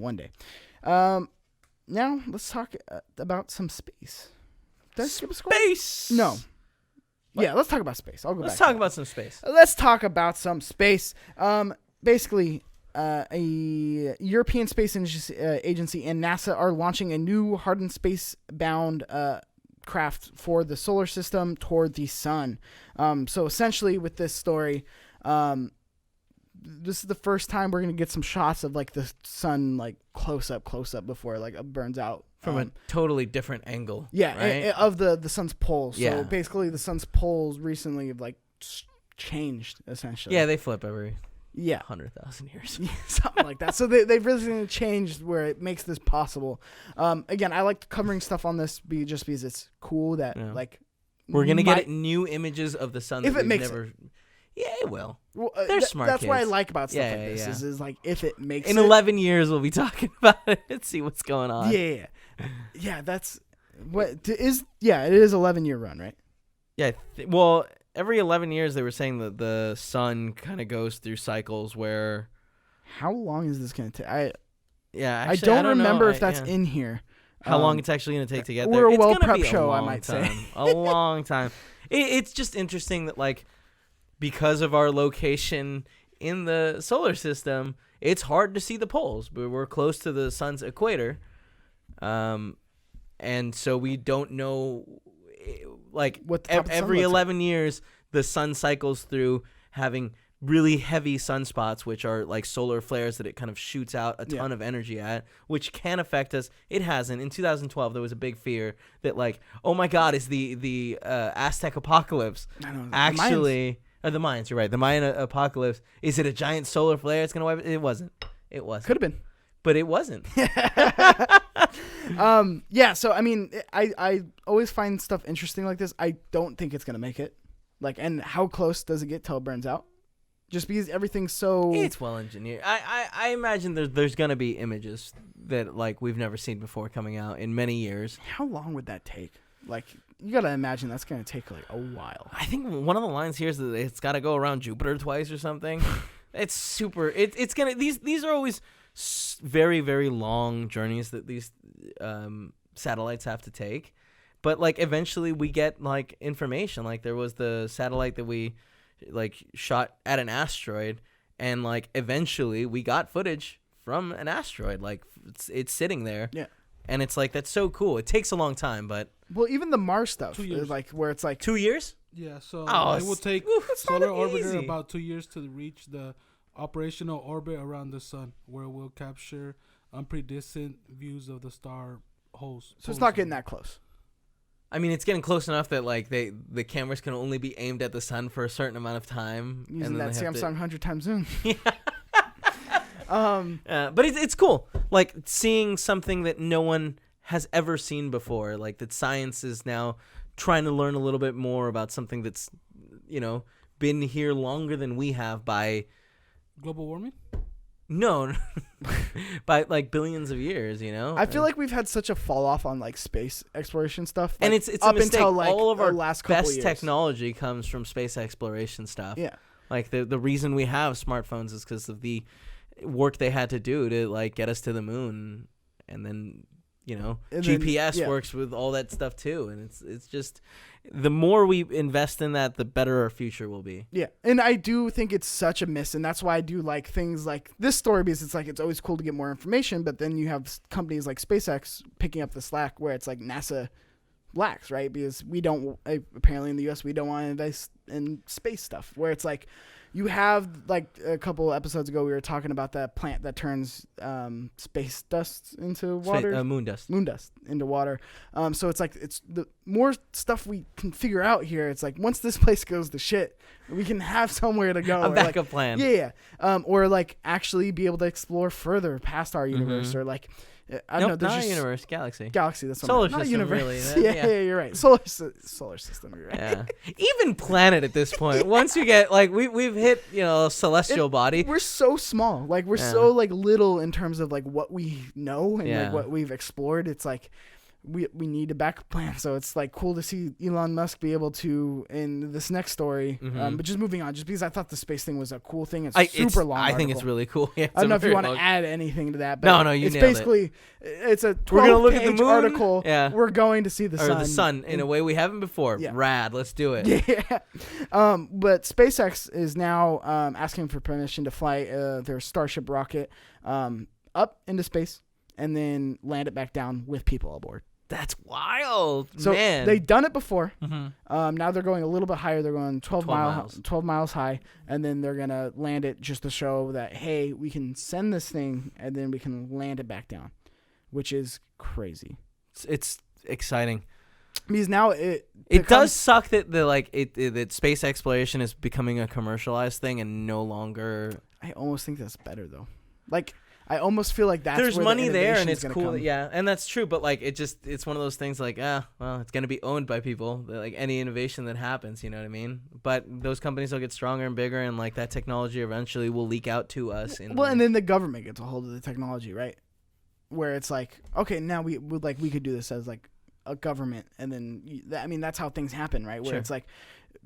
Now let's talk about some space. Did I skip a score? Space. No. What? Yeah, let's talk about space. I'll go back. Let's talk about some space. Let's talk about some space. Basically, a European Space Agency and NASA are launching a new hardened space-bound craft for the solar system toward the sun. So essentially, with this story, this is the first time we're gonna get some shots of like the sun, like close up before like it burns out from a totally different angle. Yeah, right? Of the sun's poles. So Yeah. basically, the sun's poles recently have like changed essentially. Yeah, they flip every 100,000 years. Something like that. So they've really changed where it makes this possible. Again, I like covering stuff on this just because it's cool that like we're gonna get new images of the sun if that it we've makes never. Yeah, it will. Well, They're smart That's kids. what I like about stuff Yeah, like this. yeah. Is like if it makes In it, 11 years, we'll be talking about it and see what's going on. Yeah. That's what is. Yeah, it is 11-year run, right? Yeah. Well, every 11 years they were saying that the sun kind of goes through cycles where. How long is this going to take? Actually, I don't remember know. if that's in here. How long it's actually going to take to get we're there. a It's gonna well-prepped be a show, I long might time. say. A long time. It's just interesting that, like, because of our location in the solar system, it's hard to see the poles. But we're close to the sun's equator. And so we don't know, like, What the top of the sun every looks like. 11 years, the sun cycles through having really heavy sunspots, which are like solar flares that it kind of shoots out a ton of energy at, which can affect us. It hasn't. In 2012, there was a big fear that, like, oh my God, is the Aztec apocalypse actually... Or the Mayans, you're right. The Mayan apocalypse. Is it a giant solar flare? It's going to wipe it? It wasn't. Could have been. But it wasn't. Yeah, so I mean, I always find stuff interesting like this. I don't think it's gonna make it. Like, and how close does it get till it burns out? Just because everything's so. It's well engineered. I imagine there's gonna be images that like we've never seen before coming out in many years. How long would that take? Like, you gotta imagine that's gonna take like a while. I think one of the lines here is that it's got to go around Jupiter twice or something. It's super. It's gonna. These are always very, very long journeys that these satellites have to take, but like eventually we get like information. Like there was the satellite that we like shot at an asteroid, and like eventually we got footage from an asteroid. Like it's sitting there. Yeah. And it's like that's so cool. It takes a long time, but well, even the Mars stuff, 2 years. like where it's like 2 years. Yeah, so Oh, it will take that's Solar not Orbiter easy. about 2 years to reach the operational orbit around the sun, where it will capture unpredicted views of the star holes. So it's not getting that close. I mean, it's getting close enough that like the cameras can only be aimed at the sun for a certain amount of time, Using and then that they have Samsung 100 times zoom. But it's cool, like seeing something that no one has ever seen before. Like that science is now trying to learn a little bit more about something that's, been here longer than we have by Global warming? no, by like billions of years. I feel like we've had such a fall off on like space exploration stuff, and like, it's up a mistake. until like All of our last couple best years. technology comes from space exploration stuff. Yeah. Like the reason we have smartphones is because of the work they had to do to like get us to the moon, and then GPS works with all that stuff too, and it's just the more we invest in that, the better our future will be. Yeah, and I do think it's such a miss, and that's why I do like things like this story, because it's like it's always cool to get more information, but then you have companies like SpaceX picking up the slack where it's like NASA lacks, right? Because we don't, apparently in the US, we don't want to invest in space stuff, where it's like you have, like a couple episodes ago, we were talking about that plant that turns space dust into water. Moon dust. Moon dust into water. So it's like, it's the more stuff we can figure out here. It's like, once this place goes to shit, we can have somewhere to go. A or backup like, plan. Yeah. Or like actually be able to explore further past our universe, or like, I don't know. There's not just universe, galaxy. Galaxy. That's what Solar I meant. Not system, universe. really. Yeah, you're right. Solar system. You're right. Yeah. Even planet at this point. Once you get like we've hit a celestial body. We're so small. Like we're so like little in terms of like what we know and like what we've explored. It's like we need a backup plan. So it's like cool to see Elon Musk be able to in this next story. But just moving on, just because I thought the space thing was a cool thing. It's super long. I think it's really cool. Yeah, I don't know if you want to add anything to that. But no, you it's nailed basically it's a 12-page we're gonna look at the moon. article. Yeah. We're going to see the sun. Or the sun in a way we haven't before. Yeah. Rad. Let's do it. Yeah. But SpaceX is now asking for permission to fly their Starship rocket up into space and then land it back down with people aboard. That's wild, so man. They've done it before. Mm-hmm. Now they're going a little bit higher. They're going 12 miles. 12 miles high, and then they're going to land it just to show that, hey, we can send this thing, and then we can land it back down, which is crazy. It's exciting. Because now it does suck that that space exploration is becoming a commercialized thing and no longer. I almost think that's better, though. Like, I almost feel like that's there's where money the there, and it's gonna cool. come. Yeah, and that's true. But like, it's one of those things. Like, well, it's gonna be owned by people. Like any innovation that happens, you know what I mean. But those companies will get stronger and bigger, and like that technology eventually will leak out to us. And then the government gets a hold of the technology, right? Where it's like, okay, now we could do this as like a government, and then that's how things happen, right? Where it's like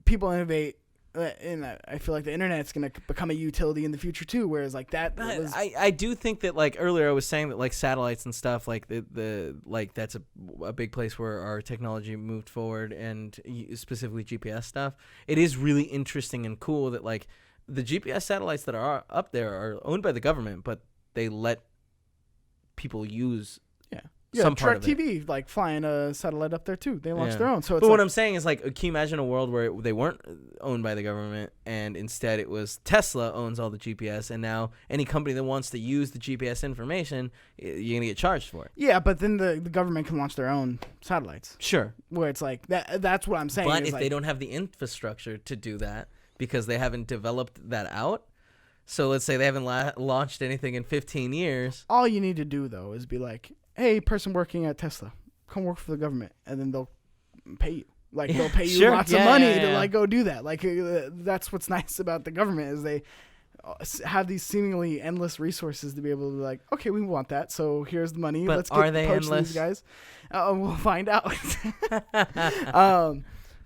people innovate. And I feel like the internet's going to become a utility in the future too, whereas like that I do think that like earlier I was saying that like satellites and stuff like the like that's a big place where our technology moved forward, and specifically GPS stuff. It is really interesting and cool that like the GPS satellites that are up there are owned by the government, but they let people use some part of it. TV, like flying a satellite up there too. They launched their own. So, but what I'm saying is, like, can you imagine a world where they weren't owned by the government, and instead it was Tesla owns all the GPS, and now any company that wants to use the GPS information, you're gonna get charged for it. Yeah, but then the government can launch their own satellites. Sure. Where it's like that's what I'm saying. But if they don't have the infrastructure to do that because they haven't developed that out, so let's say they haven't launched anything in 15 years. All you need to do though is be like, hey, person working at Tesla, come work for the government, and then they'll pay you. Like they'll pay you lots of money to like go do that. Like that's what's nice about the government is they have these seemingly endless resources to be able to be like, okay, we want that, so here's the money. But let's are they poach endless? These guys. We'll find out.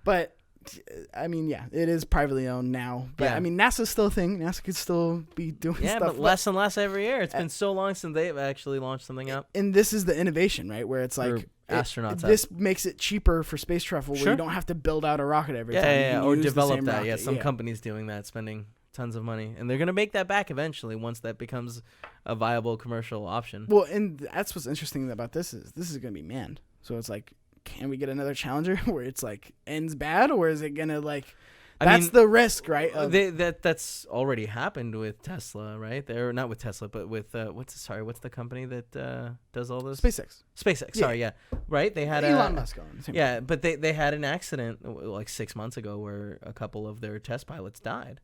But I mean, yeah, it is privately owned now. But I mean, NASA's still a thing. NASA could still be doing stuff. But less and less every year. It's been so long since they've actually launched something up. And this is the innovation, right? Where it's like astronauts. This makes it cheaper for space travel, where you don't have to build out a rocket every time. Yeah, or develop that. Rocket. Yeah, some companies doing that, spending tons of money, and they're gonna make that back eventually once that becomes a viable commercial option. Well, and that's what's interesting about this is gonna be manned. So it's like can we get another Challenger where it's like ends bad, or is it gonna like? That's the risk, right? That's already happened with Tesla, right? They're not with Tesla, but with what's the company that does all this? SpaceX. Sorry, yeah, right. They had Elon Musk on. Yeah, but they had an accident like 6 months ago where a couple of their test pilots died.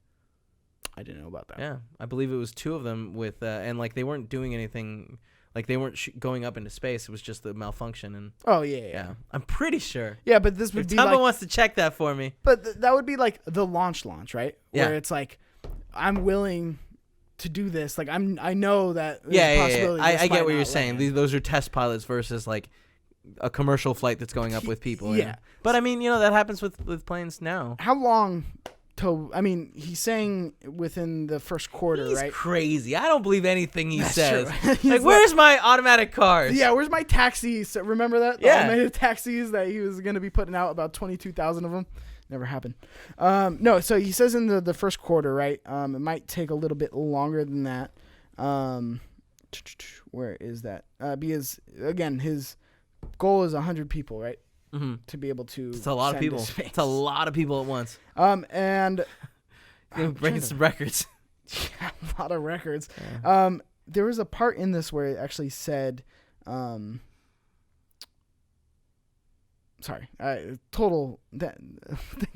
I didn't know about that. Yeah, I believe it was 2 of them with and like they weren't doing anything. Like they weren't going up into space. It was just the malfunction. And yeah. I'm pretty sure. Yeah, but this would if be Tumba like, wants to check that for me. But that would be like the launch, right? Yeah. Where it's like, I'm willing to do this. Like I know that. There's Yeah. a possibility I this get might what you're not saying. land. Those are test pilots versus like a commercial flight that's going up with people. Yeah. But I mean, that happens with planes now. How long? He's saying within the first quarter, He's right? crazy. I don't believe anything he That's says. true. He's Like, where's my automatic cars? Yeah, where's my taxis? So remember that? The automated taxis that he was going to be putting out, about 22,000 of them. Never happened. No, so he says in the first quarter, right? It might take a little bit longer than that. Where is that? Because, again, his goal is 100 people, right? Mm-hmm. To be able to. It's a lot of send to people. space. It's a lot of people at once. And Breaking some records. Yeah, a lot of records. Yeah. There was a part in this where it actually said, sorry, thanks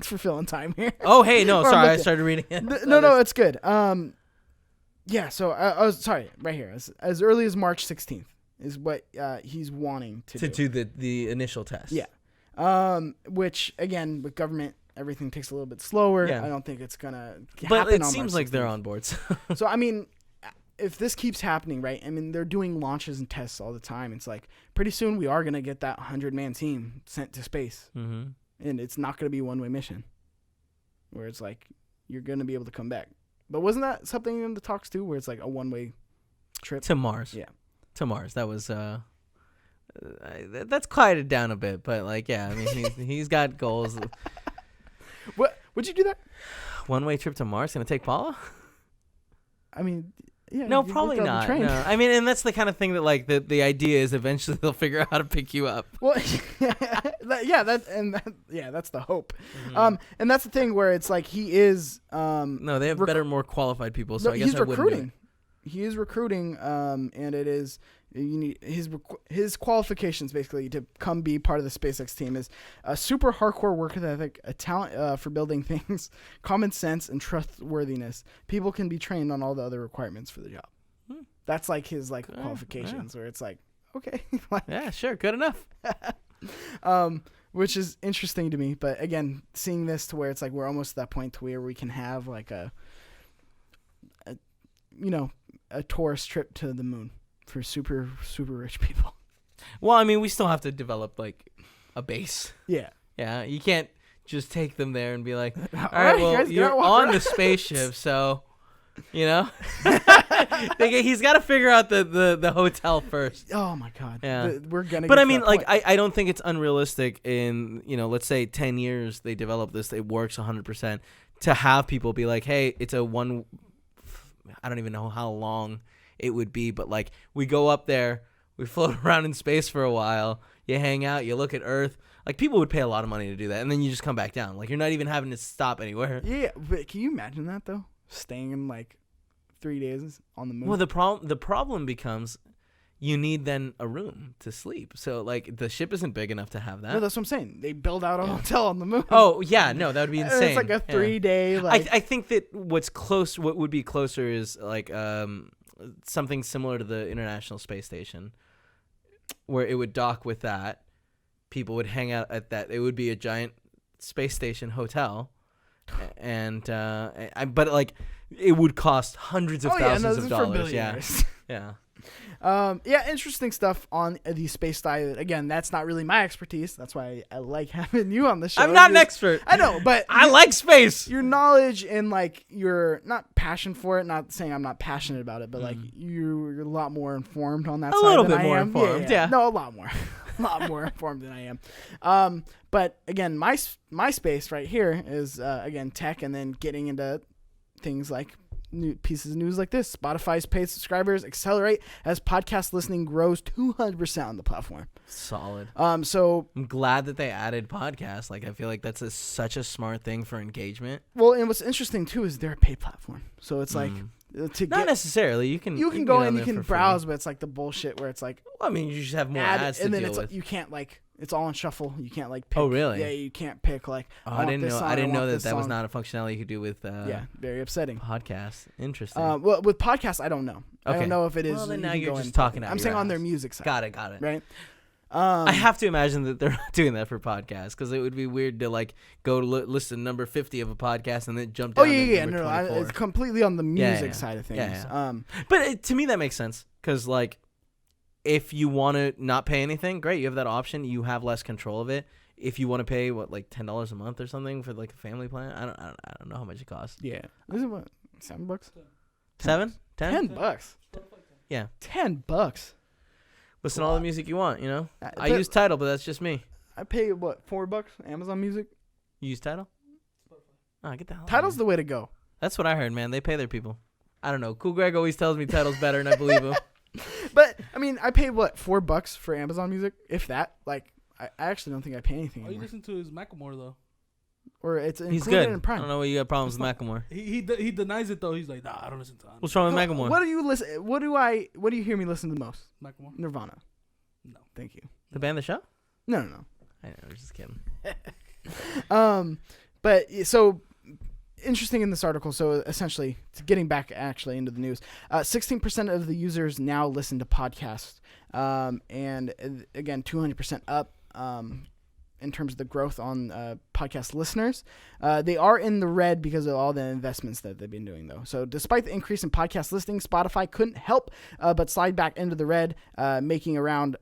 for filling time here. Oh, hey, no, sorry, I started reading it. No, it's good. Yeah, so I was sorry, right here, as early as March 16th is what he's wanting to do the initial test. Yeah. Which again, with government, everything takes a little bit slower. Yeah. I don't think it's gonna happen. But it on seems March like they're 16th. on board. So I mean, if this keeps happening, right? I mean, they're doing launches and tests all the time. It's like pretty soon we are gonna get that 100-man team sent to space, Mm-hmm. and it's not gonna be a one-way mission, where it's like you're gonna be able to come back. But wasn't that something in the talks too, where it's like a one-way trip To Mars. Yeah. To Mars. That was that's quieted down a bit, but like, yeah, I mean, he's got goals. What would you do that? One-way trip to Mars gonna take Paula? I mean, yeah. No, you probably looked on the not. train. No. I mean, and that's the kind of thing that like the idea is eventually they'll figure out how to pick you up. Well, that's the hope. Mhm. And that's the thing where it's like he is. No, they have better, more qualified people. So No, I guess he's I wouldn't do it. recruiting. He is recruiting, and it is you need his qualifications basically to come be part of the SpaceX team is a super hardcore work ethic, a talent for building things, common sense, and trustworthiness. People can be trained on all the other requirements for the job. That's like his qualifications, where it's like okay, Yeah, sure, good enough. which is interesting to me. But again, seeing this to where it's like we're almost at that point to where we can have like a tourist trip to the moon for super, super rich people. Well, I mean, we still have to develop like a base. Yeah. Yeah, you can't just take them there and be like, all All right, right, well, guys, you're get out, walk on around." the spaceship, so, he's got to figure out the hotel first. Oh my God. Yeah. We're gonna. But get I to mean, that like, point. I don't think it's unrealistic in, let's say 10 years they develop this, it works 100%, to have people be like, hey, it's I don't even know how long it would be, but like we go up there, we float around in space for a while, you hang out, you look at Earth. Like people would pay a lot of money to do that, and then you just come back down. Like you're not even having to stop anywhere. Yeah, but can you imagine that though? Staying in like 3 days on the moon. Well, the problem becomes you need then a room to sleep. So like the ship isn't big enough to have that. No, that's what I'm saying. They build out a hotel on the moon. Oh yeah, no, that would be And insane. It's like a 3-day. I think that what would be closer is like something similar to the International Space Station, where it would dock with that. People would hang out at that. It would be a giant space station hotel, and but like it would cost hundreds of thousands of dollars. Yeah. Yeah, interesting stuff on the space diet. Again, that's not really my expertise. That's why I like having you on the show. I'm not an expert. I know, but I like space. Your knowledge and like your not passion for it. Not saying I'm not passionate about it, but like you're a lot more informed on that. A side little than bit I more am. informed, yeah. No, a lot more. A lot more informed than I am. But again, my space right here is again tech, and then getting into things like pieces of news like this. Spotify's paid subscribers accelerate as podcast listening grows 200% on the platform. Solid. So I'm glad that they added podcasts. Like, I feel like that's such a smart thing for engagement. well, and what's interesting too is they're a paid platform. So it's like Not necessarily. You can go get on and you there can for browse, free. but it's like the bullshit where it's like Well, I mean, you just have more ads to and then deal it's with. you can't like it's all on shuffle. You can't like pick. Oh, really? Yeah, you can't pick like. I didn't know that song. was not a functionality you could do with very upsetting. podcasts. Interesting. Well, with podcasts, I don't know. I Okay. don't know if it is. Well, then you now can you're go just and talking pick it. out I'm your saying on their ass. music side. Got it. Right. I have to imagine that they're not doing that for podcasts because it would be weird to like go to listen number 50 of a podcast and then jump down. To number 24. It's completely on the music side of things. Yeah. But to me that makes sense because like if you want to not pay anything, great, you have that option. You have less control of it. If you want to pay like $10 a month or something for like a family plan, I don't know how much it costs. Yeah. Is it what? $7? $7? $10? $10. Yeah. $10. Listen to all the music you want, you know? I but- use Tidal, but that's just me. I pay what, $4? Amazon Music. You use Tidal? Oh, get the hell out of Tidal's here. the way to go. That's what I heard, man. They pay their people. I don't know. Cool Greg always tells me Tidal's better, and I believe him. But I mean, I pay what, $4 for Amazon Music, if that. Like, I actually don't think I pay anything All you anymore. listen to is Macklemore though. Or it's He's included good. in Prime. I don't know why you got problems with Macklemore. He denies it though. He's like, nah, I don't listen to What's wrong with Macklemore? What do you listen? What do you hear me listen to the most? Macklemore. Nirvana. No. Thank you. The band, the show? No. I know, I'm just kidding. But so interesting in this article. So essentially, getting back actually into the news, 16% of the users now listen to podcasts, and again, 200% up. In terms of the growth on podcast listeners. They are in the red because of all the investments that they've been doing, though. So despite the increase in podcast listings, Spotify couldn't help but slide back into the red, making around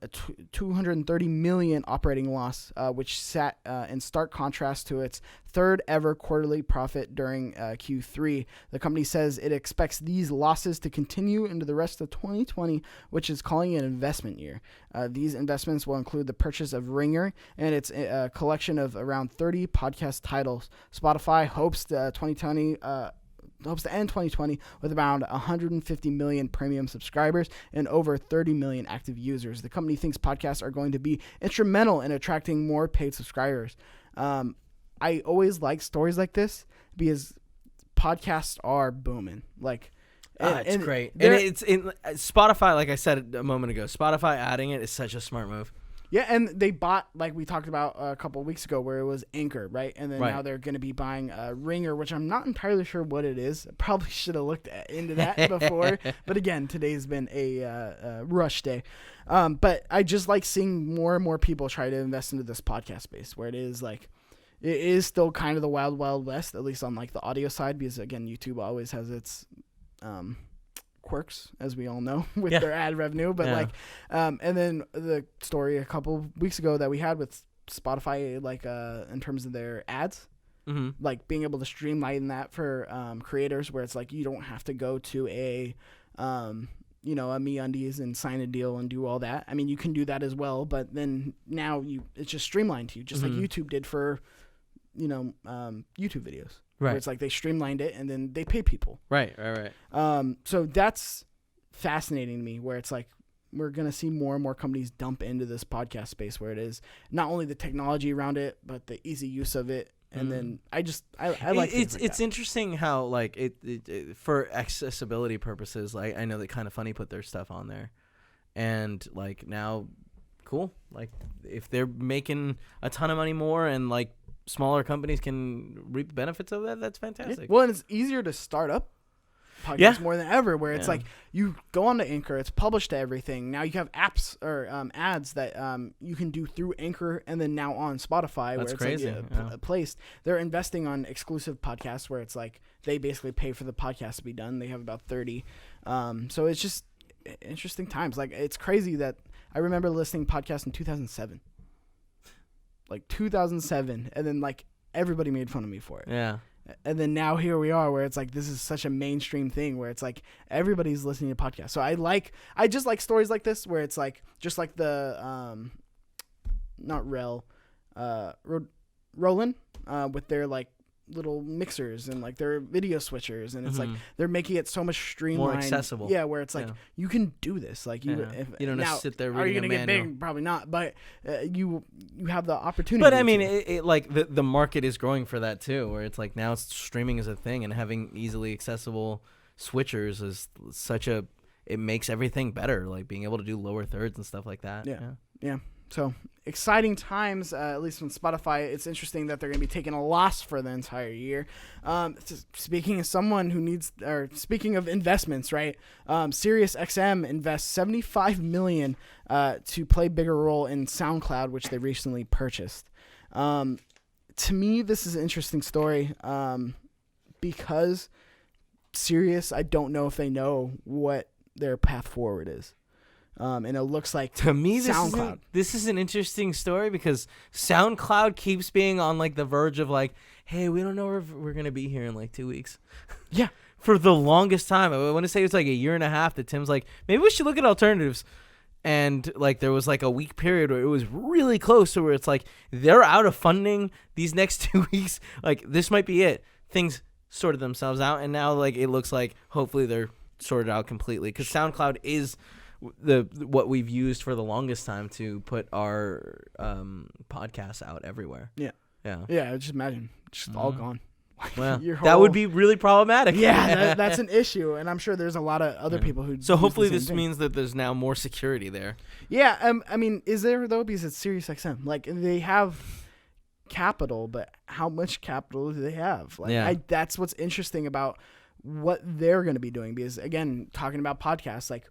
$230 million operating loss, which sat in stark contrast to its third ever quarterly profit during Q3. The company says it expects these losses to continue into the rest of 2020, which is calling it an investment year. These investments will include the purchase of Ringer and its collection of around 30 podcast titles. Spotify hopes to end 2020 with around 150 million premium subscribers and over 30 million active users. The company thinks podcasts are going to be instrumental in attracting more paid subscribers. I always like stories like this because podcasts are booming. Like, It's great. And it's in Spotify, like I said a moment ago, Spotify adding it is such a smart move. Yeah, and they bought, like we talked about a couple of weeks ago, where it was Anchor, right? And then now they're going to be buying Ringer, which I'm not entirely sure what it is. Probably should have looked into that before. But again, today's been a rush day. But I just like seeing more and more people try to invest into this podcast space, where it is like, it is still kind of the wild, wild west, at least on like the audio side, because again, YouTube always has its quirks, as we all know, with their ad revenue. But and then the story a couple weeks ago that we had with Spotify, like in terms of their ads, like being able to streamline that for creators, where it's like you don't have to go to a MeUndies and sign a deal and do all that. I mean, you can do that as well, but then now it's just streamlined to you, just like YouTube did for YouTube videos. Right. Where it's like they streamlined it and then they pay people. Right. So that's fascinating to me, where it's like we're going to see more and more companies dump into this podcast space, where it is not only the technology around it, but the easy use of it. And then I like it's interesting how like it for accessibility purposes, like I know that Kind of Funny put their stuff on there, and like now, cool. Like if they're making a ton of money more and like smaller companies can reap the benefits of that, that's fantastic. Well, and it's easier to start up podcasts more than ever, where it's like you go on to Anchor, it's published to everything. Now you have apps or ads that you can do through Anchor, and then now on Spotify, that's where it's crazy. like placed. They're investing on exclusive podcasts, where it's like they basically pay for the podcast to be done. They have about 30. So it's just interesting times. Like, it's crazy that I remember listening to podcasts in 2007. Like 2007, and then like everybody made fun of me for it. Yeah. And then now here we are, where it's like this is such a mainstream thing, where it's like everybody's listening to podcasts. So I just like stories like this, where it's like just like the Roland with their like little mixers and like their video switchers, and it's like they're making it so much streamlined, more accessible. Yeah, where it's like you can do this. Like you don't have to sit there reading are you gonna a get manual. big? Probably not, but you have the opportunity. But I mean, it like the market is growing for that too, where it's like now streaming is a thing, and having easily accessible switchers is it makes everything better, like being able to do lower thirds and stuff like that. Yeah. So exciting times, at least from Spotify. It's interesting that they're going to be taking a loss for the entire year. Speaking of someone who speaking of investments, right? SiriusXM invests $75 million to play a bigger role in SoundCloud, which they recently purchased. To me, this is an interesting story because Sirius, I don't know if they know what their path forward is. And it looks like to me SoundCloud. This is an interesting story because SoundCloud keeps being on like the verge of like, hey, we don't know where we're gonna be here in like 2 weeks. Yeah, for the longest time, I want to say it's like a year and a half that Tim's like, maybe we should look at alternatives. And like there was like a week period where it was really close to where it's like they're out of funding these next 2 weeks. Like this might be it. Things sorted themselves out, and now like it looks like hopefully they're sorted out completely because SoundCloud is what we've used for the longest time to put our podcasts out everywhere. Yeah. Just imagine, just all gone. Well, that would be really problematic. Yeah, that's an issue, and I'm sure there's a lot of other people who. So hopefully this means that there's now more security there. Yeah, I mean, is there though? Because it's SiriusXM. Like they have capital, but how much capital do they have? Like, that's what's interesting about what they're going to be doing. Because again, talking about podcasts, like.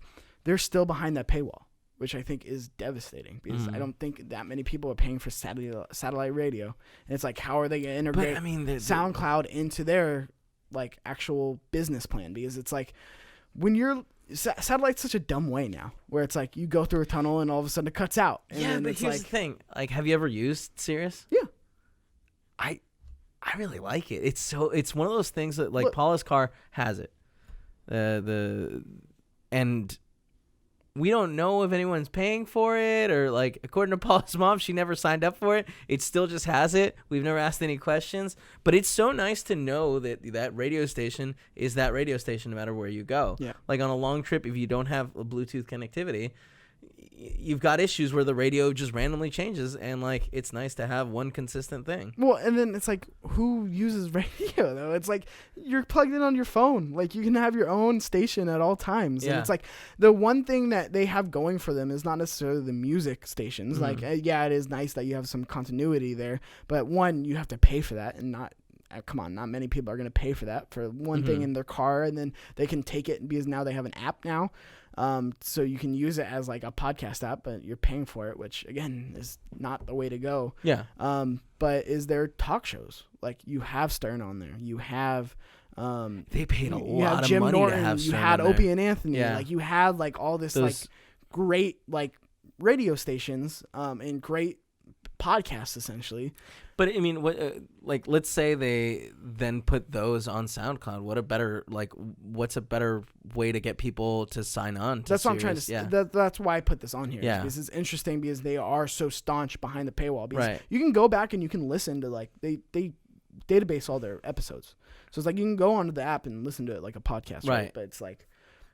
They're still behind that paywall, which I think is devastating because I don't think that many people are paying for satellite radio. And it's like, how are they going to integrate SoundCloud into their like actual business plan? Because it's like when satellite's such a dumb way now, where it's like you go through a tunnel and all of a sudden it cuts out. And but here's the thing: like, have you ever used Sirius? Yeah, I really like it. It's one of those things that like Paula's car has it, and. We don't know if anyone's paying for it or like according to Paula's mom, she never signed up for it. It still just has it. We've never asked any questions, but it's so nice to know that radio station is that radio station no matter where you go. Yeah. Like on a long trip, if you don't have a Bluetooth connectivity, you've got issues where the radio just randomly changes, and like it's nice to have one consistent thing. Well, and then it's like, who uses radio though? It's like you're plugged in on your phone. Like you can have your own station at all times. And it's like the one thing that they have going for them is not necessarily the music stations. Like it is nice that you have some continuity there, but one, you have to pay for that, and not many people are going to pay for that for one thing in their car, and then they can take it because now they have an app now. So you can use it as like a podcast app, but you're paying for it, which again is not the way to go. Yeah. But is there talk shows? Like you have Stern on there. You have they paid a lot of Jim money Norton, to have you Stern had on there. Opie and Anthony. Yeah. Like you had like all this like great like radio stations and great podcasts essentially. But I mean, what like let's say they then put those on SoundCloud. What's a better way to get people to sign on? That's what I'm trying to. Yeah. That's why I put this on here. Yeah. Because it's interesting because they are so staunch behind the paywall. Because right. You can go back and you can listen to like they database all their episodes. So it's like you can go onto the app and listen to it like a podcast. Right. But it's like.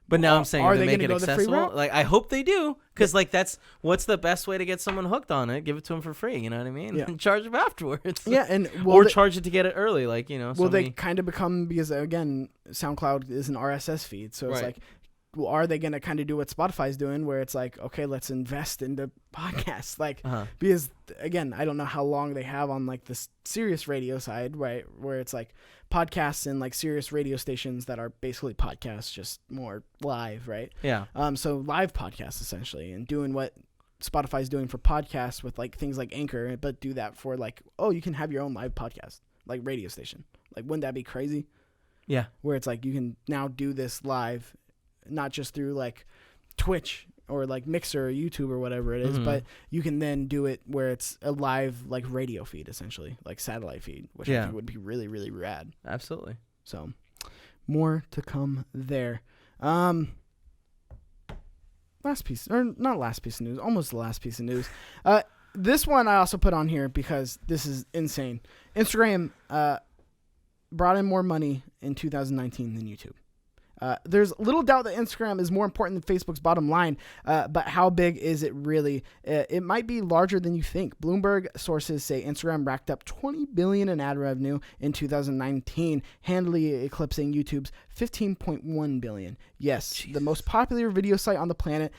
But now I'm saying, are they make it go accessible? Like, I hope they do, because like what's the best way to get someone hooked on it? Give it to them for free. You know what I mean? Yeah. And charge them afterwards. Yeah, and charge it to get it early. Like they kind of become, because again, SoundCloud is an RSS feed, so it's like, well, are they going to kind of do what Spotify's doing, where it's like, okay, let's invest into podcasts, like because again, I don't know how long they have on like the Sirius radio side, right, where it's like podcasts and like Sirius radio stations that are basically podcasts, just more live, right? Yeah. So live podcasts essentially, and doing what Spotify's doing for podcasts with like things like Anchor, but do that for like, oh, you can have your own live podcast, like radio station. Like, wouldn't that be crazy? Yeah. Where it's like you can now do this live, not just through like Twitch or like Mixer or YouTube or whatever it is, but you can then do it where it's a live like radio feed, essentially, like satellite feed, which I think would be really, really rad. Absolutely. So more to come there. Almost the last piece of news. This one I also put on here because this is insane. Instagram brought in more money in 2019 than YouTube. There's little doubt that Instagram is more important than Facebook's bottom line, but how big is it really? It might be larger than you think. Bloomberg sources say Instagram racked up $20 billion in ad revenue in 2019, handily eclipsing YouTube's $15.1 billion. Yes, Jesus. The most popular video site on the planet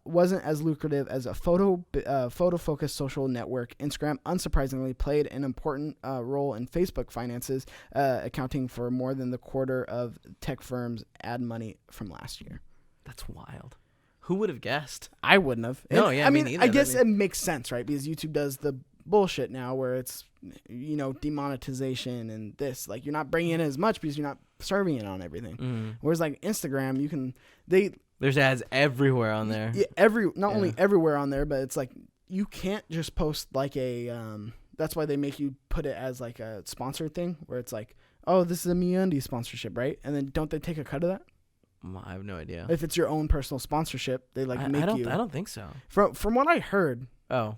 wasn't as lucrative as a photo-focused social network. Instagram, unsurprisingly, played an important role in Facebook finances, accounting for more than the quarter of tech firms' ad money from last year. That's wild. Who would have guessed? I wouldn't have. No, yeah, I mean, neither. I guess it makes sense, right? Because YouTube does the bullshit now where it's, demonetization and this. Like, you're not bringing in as much because you're not serving it on everything. Mm. Whereas, like, Instagram, there's ads everywhere on there. Yeah, not only everywhere on there, but it's like you can't just post like a. That's why they make you put it as like a sponsored thing, where it's like, oh, this is a MeUndies sponsorship, right? And then don't they take a cut of that? I have no idea. If it's your own personal sponsorship, they make you. I don't think so. From what I heard. Oh.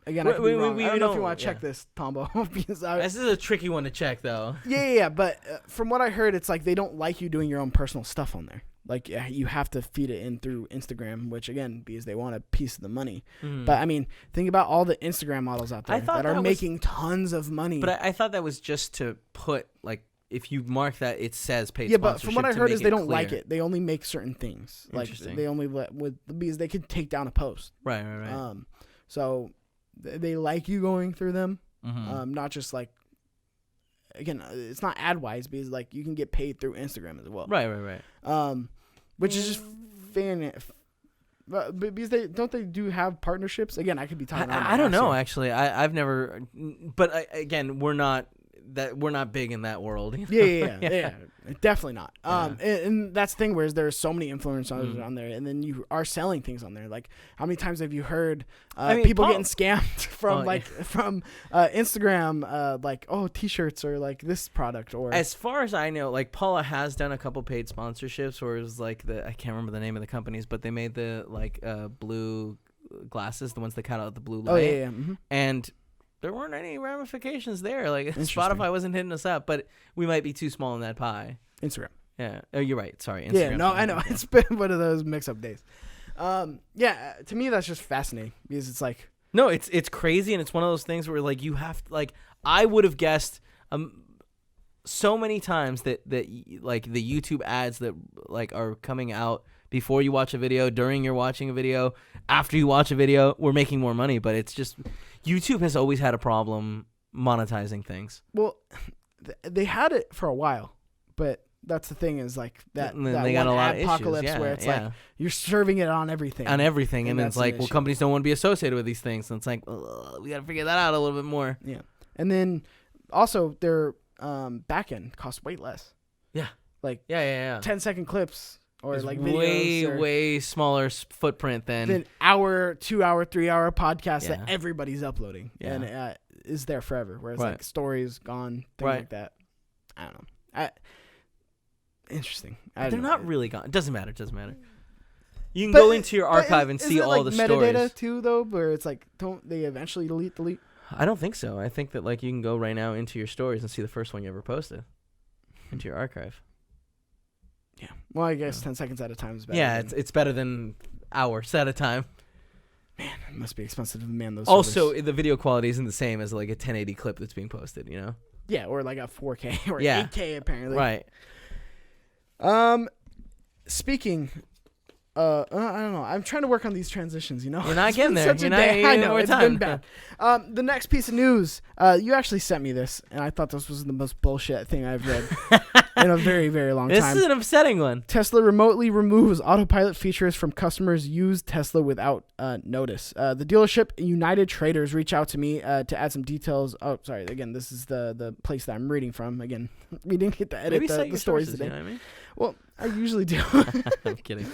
Again, I could be wrong. I don't know if you want to check this, Tombo. Because this is a tricky one to check, though. Yeah. But from what I heard, it's like they don't like you doing your own personal stuff on there. Like, you have to feed it in through Instagram, which, again, because they want a piece of the money. Mm. But, I mean, think about all the Instagram models out there that are making tons of money. But I thought that was just to put, like, if you mark that, it says paid sponsorship. Yeah, but from what I heard is they don't clear. Like it. They only make certain things. Like, they only because they could take down a post. Right. So they like you going through them, not just like. Again, it's not ad wise because like you can get paid through Instagram as well. Right. Which is just but because they do have partnerships. Again, I could be talking. I don't know actually. I've never, but again, we're not big in that world. Yeah. Definitely not. And that's the thing, whereas there's so many influencers on there, and then you are selling things on there. Like, how many times have you heard people getting scammed from from Instagram, like, oh, T-shirts or like this product? Or as far as I know, like Paula has done a couple paid sponsorships, where it was like I can't remember the name of the companies, but they made the like blue glasses, the ones that cut out the blue light. Oh yeah. Mm-hmm. And there weren't any ramifications there. Like, Spotify wasn't hitting us up, but we might be too small in that pie. Instagram. Yeah. Oh, you're right. Sorry. Instagram. Yeah, no, I know. It's been one of those mix-up days. Yeah, to me, that's just fascinating because it's like... No, it's crazy, and it's one of those things where, like, you have to... Like, I would have guessed so many times that, like, the YouTube ads that, like, are coming out before you watch a video, during you're watching a video, after you watch a video, we're making more money, but it's just... YouTube has always had a problem monetizing things. Well, they had it for a while, but that's the thing is like that they got a lot of apocalypse issues. where it's like you're serving it on everything. And it's like, well, companies don't want to be associated with these things. And it's like, we got to figure that out a little bit more. Yeah. And then also their back end costs way less. Yeah. Like 10-second clips. Or it's like videos way smaller footprint than 2 hour, 3 hour podcasts that everybody's uploading and is there forever. Whereas like stories gone, things like that. I don't know. Interesting. They're not really gone. It doesn't matter. You can go into your archive and see all the stories. Metadata too, though, where it's like, don't they eventually delete? I don't think so. I think that like you can go right now into your stories and see the first one you ever posted into your archive. Yeah. Well, I guess 10 seconds at a time is better. Yeah, it's better than hours at a time. Man, it must be expensive to man those Also, servers. the video quality isn't the same as like a 1080 clip that's being posted, you know? Yeah, or like a 4K or 8K apparently. Right. Speaking I don't know. I'm trying to work on these transitions, you know? You're not getting there. I know. It's been bad. The next piece of news, you actually sent me this, and I thought this was the most bullshit thing I've read in a very, very long time. This is an upsetting one. Tesla remotely removes autopilot features from customers used Tesla without notice. The dealership United Traders reached out to me to add some details. Oh, sorry. Again, this is the place that I'm reading from. Again, we didn't get to edit the stories today. You know what I mean? Well, I usually do. I'm kidding.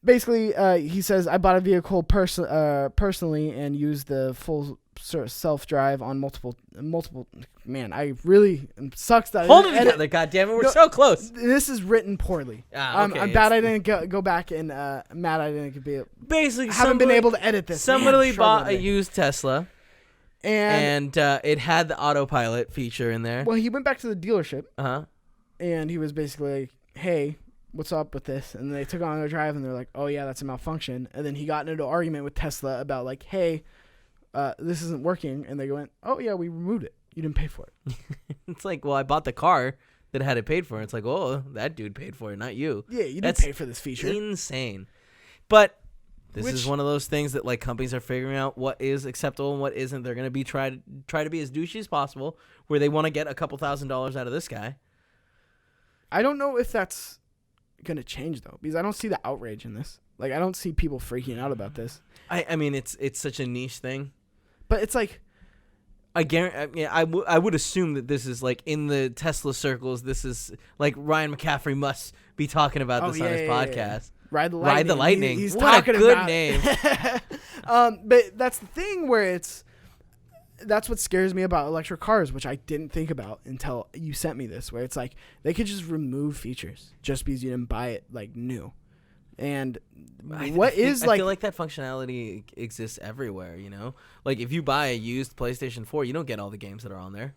Basically, he says, I bought a vehicle personally and used the full self-drive on multiple. Man, I really sucks that. Hold it together, goddammit. We're so close. This is written poorly. Okay, I'm bad I didn't go back and mad I didn't be. Basically, haven't been able to edit this. Somebody bought a used Tesla. And it had the autopilot feature in there. well, he went back to the dealership Uh-huh. and he was basically like, "Hey, what's up with this?" And they took it on their drive and they're like, "Oh yeah, that's a malfunction." And then he got into an argument with Tesla about like, "Hey, this isn't working." And they went, "Oh yeah, we removed it. You didn't pay for it." It's like, well, I bought the car that had it paid for. It's like, oh, that dude paid for it, not you. Yeah, you didn't That's pay for this feature. Insane. But this Which- is one of those things that like companies are figuring out what is acceptable and what isn't. They're gonna be try to be as douchey as possible, where they want to get a couple $1,000s out of this guy. I don't know if that's gonna change though, because I don't see the outrage in this. Like, I don't see people freaking out about this. I mean, it's such a niche thing. But it's like, I guarantee. I would assume that this is like in the Tesla circles. This is like Ryan McCaffrey must be talking about this on his podcast. Ride the Lightning. Ride the Lightning. He's What talking a good about name. But that's the thing where that's what scares me about electric cars, which I didn't think about until you sent me this, where it's like they could just remove features just because you didn't buy it like new. And I feel like that functionality exists everywhere, you know? Like if you buy a used PlayStation 4, you don't get all the games that are on there.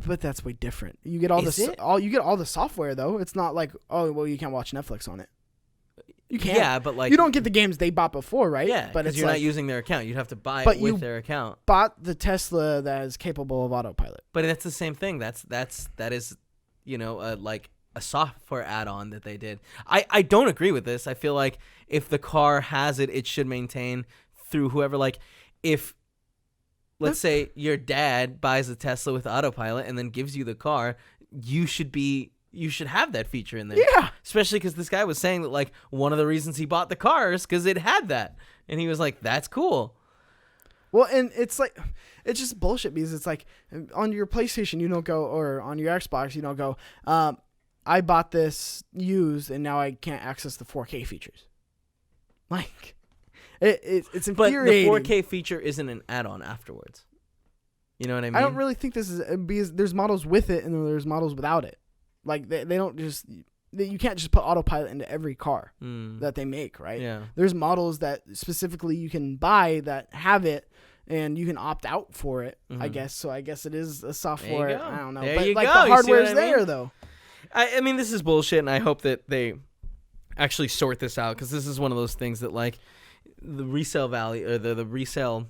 But that's way different. You get all you get all the software though. It's not like, oh well, you can't watch Netflix on it. You can. Yeah, but like you don't get the games they bought before, right? Yeah, but because you're not using their account. You'd have to buy but it with you their account. Bought the Tesla that is capable of autopilot. But that's the same thing. That is, you know, like a software add-on that they did. I don't agree with this. I feel like if the car has it, it should maintain through whoever. Like if let's say your dad buys a Tesla with autopilot and then gives you the car, you should have that feature in there. Yeah. Especially because this guy was saying that like one of the reasons he bought the car is because it had that, and he was like, "That's cool." Well, and it's like, it's just bullshit because it's like on your PlayStation you don't go, or on your Xbox you don't go, I bought this used and now I can't access the 4K features. Like, it's infuriating. But the 4K feature isn't an add-on afterwards. You know what I mean? I don't really think this is, because there's models with it and then there's models without it. Like they don't just, you can't just put autopilot into every car that they make, right? Yeah. There's models that specifically you can buy that have it, and you can opt out for it, I guess. So I guess it is a software. I don't know. There but you like go. the hardware's You see what I mean? there though. I mean, this is bullshit, and I hope that they actually sort this out, because this is one of those things that like the resale value or the resale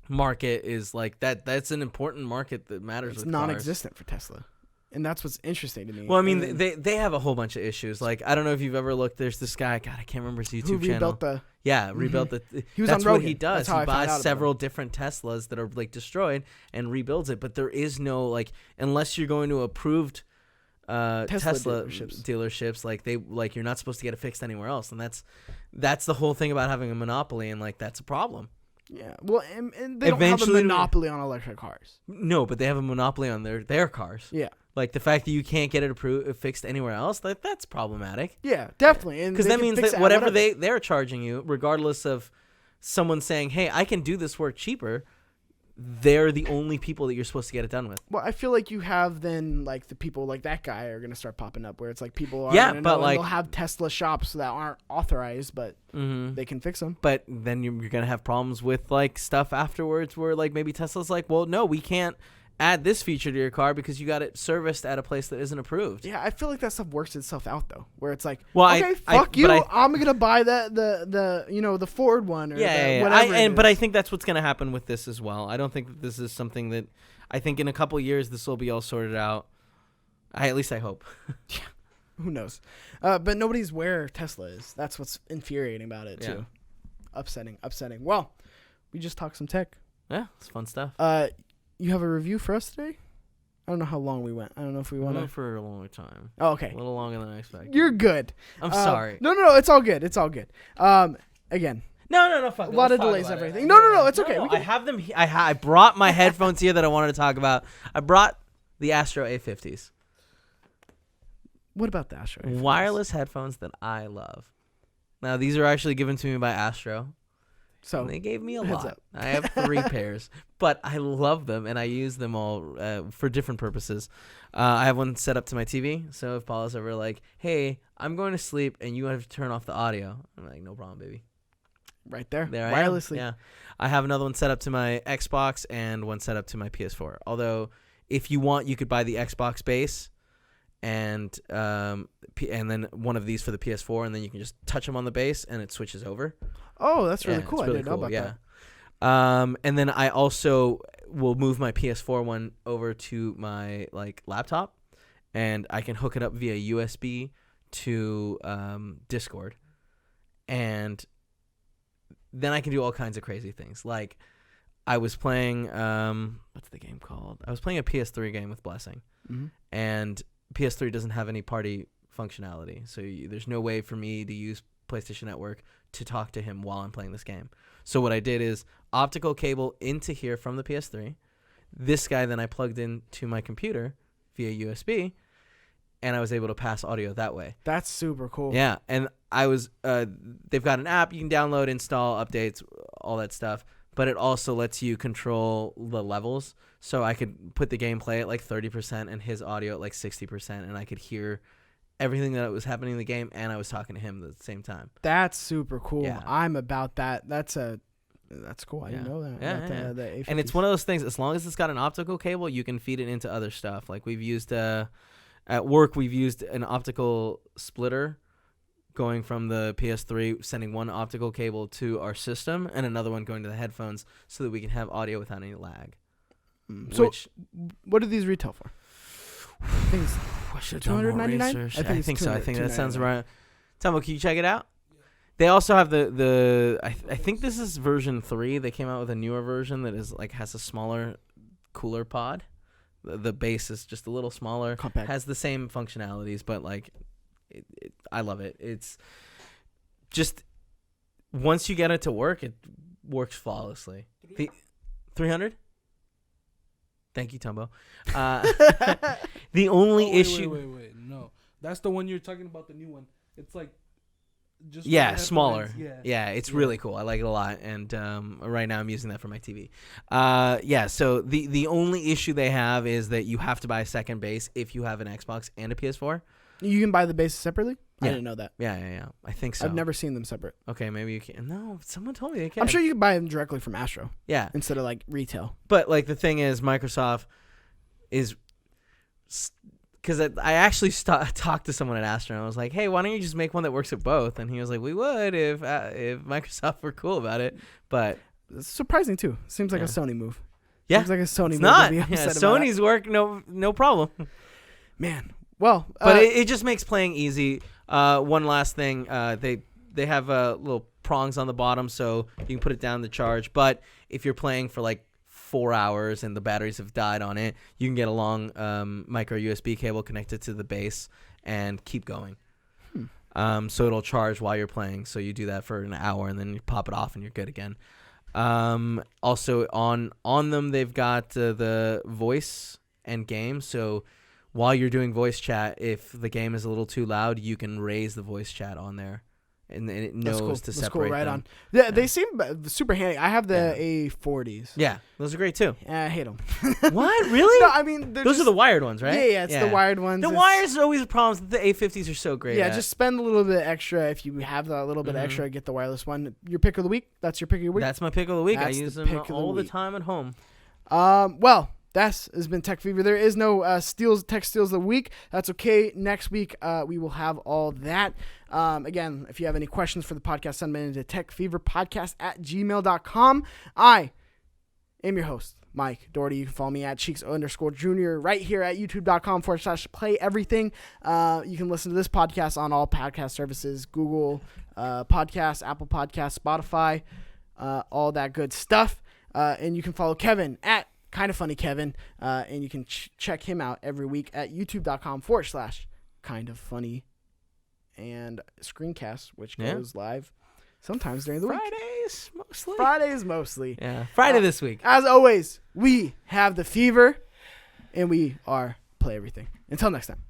market is like that. That's an important market that matters. It's with non-existent for Tesla. And that's what's interesting to me. Well, I mean, they have a whole bunch of issues. Like, I don't know if you've ever looked. There's this guy. God, I can't remember his YouTube channel. Rebuilt the. He was that's on what Rogan. he does. That's how He I found out buys about several different Teslas that are like destroyed and rebuilds it. But there is no like, unless you're going to approved Tesla dealerships, like you're not supposed to get it fixed anywhere else, and that's the whole thing about having a monopoly, and like that's a problem. Yeah, well, and they don't have a monopoly on electric cars. No, but they have a monopoly on their cars. Yeah. Like the fact that you can't get it fixed anywhere else, that's problematic. Yeah, definitely. Because that means that whatever they're charging you, regardless of someone saying, "Hey, I can do this work cheaper," they're the only people that you're supposed to get it done with. Well, I feel like you have then like the people like that guy are gonna start popping up where it's like people are they'll have Tesla shops that aren't authorized, but they can fix them. But then you're gonna have problems with like stuff afterwards where like maybe Tesla's like, well, no, we can't add this feature to your car because you got it serviced at a place that isn't approved. Yeah, I feel like that stuff works itself out though, where it's like, well, okay, fuck you, I'm gonna buy the Ford one or whatever. But I think that's what's gonna happen with this as well. I don't think that this is something that I think in a couple of years this will be all sorted out. At least I hope. Yeah, who knows? But nobody's where Tesla is. That's what's infuriating about it too. Upsetting. Well, we just talked some tech. Yeah, it's fun stuff. You have a review for us today? I don't know how long we went. I don't know if we went for a long time. Oh, okay. A little longer than I expected. You're good. I'm sorry. No, it's all good. It's all good. Again. No. Fuck a lot of delays, everything. No, it's okay. I have them. I brought my headphones here that I wanted to talk about. I brought the Astro A50s. What about the Astro A50s? Wireless headphones that I love. Now, these are actually given to me by Astro. So and they gave me a lot. I have 3 pairs, but I love them and I use them all for different purposes. I have one set up to my TV, so if Paula's ever like, "Hey, I'm going to sleep and you have to turn off the audio," I'm like, "No problem, baby." Right there. There wirelessly. I am. Yeah. I have another one set up to my Xbox and one set up to my PS4. Although, if you want, you could buy the Xbox base and then one of these for the PS4, and then you can just touch them on the base and it switches over. Oh, that's really cool. It's really I didn't know about that. And then I also will move my PS4 one over to my laptop, and I can hook it up via USB to Discord, and then I can do all kinds of crazy things. Like I was playing what's the game called? I was playing a PS3 game with Blessing, and PS3 doesn't have any party functionality, so there's no way for me to use PlayStation Network to talk to him while I'm playing this game. So what I did is optical cable into here from the PS3. This guy then I plugged into my computer via USB, and I was able to pass audio that way. That's super cool. Yeah, and I was they've got an app you can download, install, updates, all that stuff, but it also lets you control the levels. So I could put the gameplay at 30% and his audio at 60%, and I could hear everything that was happening in the game, and I was talking to him at the same time. That's super cool. Yeah. I'm about that. That's cool. I didn't know that. Yeah. The A50s. And it's one of those things, as long as it's got an optical cable, you can feed it into other stuff. Like we've used, at work, we've used an optical splitter going from the PS3, sending one optical cable to our system and another one going to the headphones so that we can have audio without any lag. So what do these retail for? I think it's I should have done more research. I think so. I think that sounds right. Tomo, can you check it out? They also have I think this is version 3. They came out with a newer version that is has a smaller, cooler pod. The base is just a little smaller. Compact. Has the same functionalities, but I love it. It's just once you get it to work, it works flawlessly. 300. Thank you, Tumbo. The only issue. Wait. No, that's the one you're talking about. The new one. It's just smaller. Yeah, it's really cool. I like it a lot, and right now I'm using that for my TV. So the only issue they have is that you have to buy a second base if you have an Xbox and a PS4. You can buy the bases separately? Yeah. I didn't know that. Yeah. I think so. I've never seen them separate. Okay, maybe you can. No, someone told me they can. I'm sure you can buy them directly from Astro. Yeah. Instead of retail. But the thing is, Microsoft is, because I actually talked to someone at Astro and I was like, hey, why don't you just make one that works at both? And he was like, we would if Microsoft were cool about it. But it's surprising too. Seems like a Sony move. Yeah. Seems like a Sony it's move. Not. To be upset Sony's work, no problem. Man. Well, but it just makes playing easy. One last thing, they have little prongs on the bottom, so you can put it down to charge. But if you're playing for 4 hours and the batteries have died on it, you can get a long micro USB cable connected to the base and keep going. So it'll charge while you're playing. So you do that for an hour and then you pop it off and you're good again. Also on them, they've got the voice and game. So while you're doing voice chat, if the game is a little too loud, you can raise the voice chat on there, and it knows to separate right them. On. Yeah, they seem super handy. I have the A40s. Yeah, those are great too. I hate them. What? Really? No, I mean those are the wired ones, right? Yeah, it's the wired ones. The wires are always a problem. The A50s are so great. Yeah, just spend a little bit extra if you have that little bit extra. Get the wireless one. Your pick of the week. That's your pick of the week. That's my pick of the week. I use them all the week. time at home. Well. That has been Tech Fever. There is no tech steals of the week. That's okay. Next week, we will have all that. Again, if you have any questions for the podcast, send them into techfeverpodcast@gmail.com. I am your host, Mike Doherty. You can follow me at Cheeks_Junior right here at youtube.com/play everything. You can listen to this podcast on all podcast services, Google Podcasts, Apple Podcasts, Spotify, all that good stuff. And you can follow Kevin at Kind of Funny Kevin, and you can check him out every week at youtube.com/kindoffunny and screencast, which goes live sometimes during the week. Fridays mostly. Yeah, Friday this week. As always, we have the fever, and we are Play Everything. Until next time.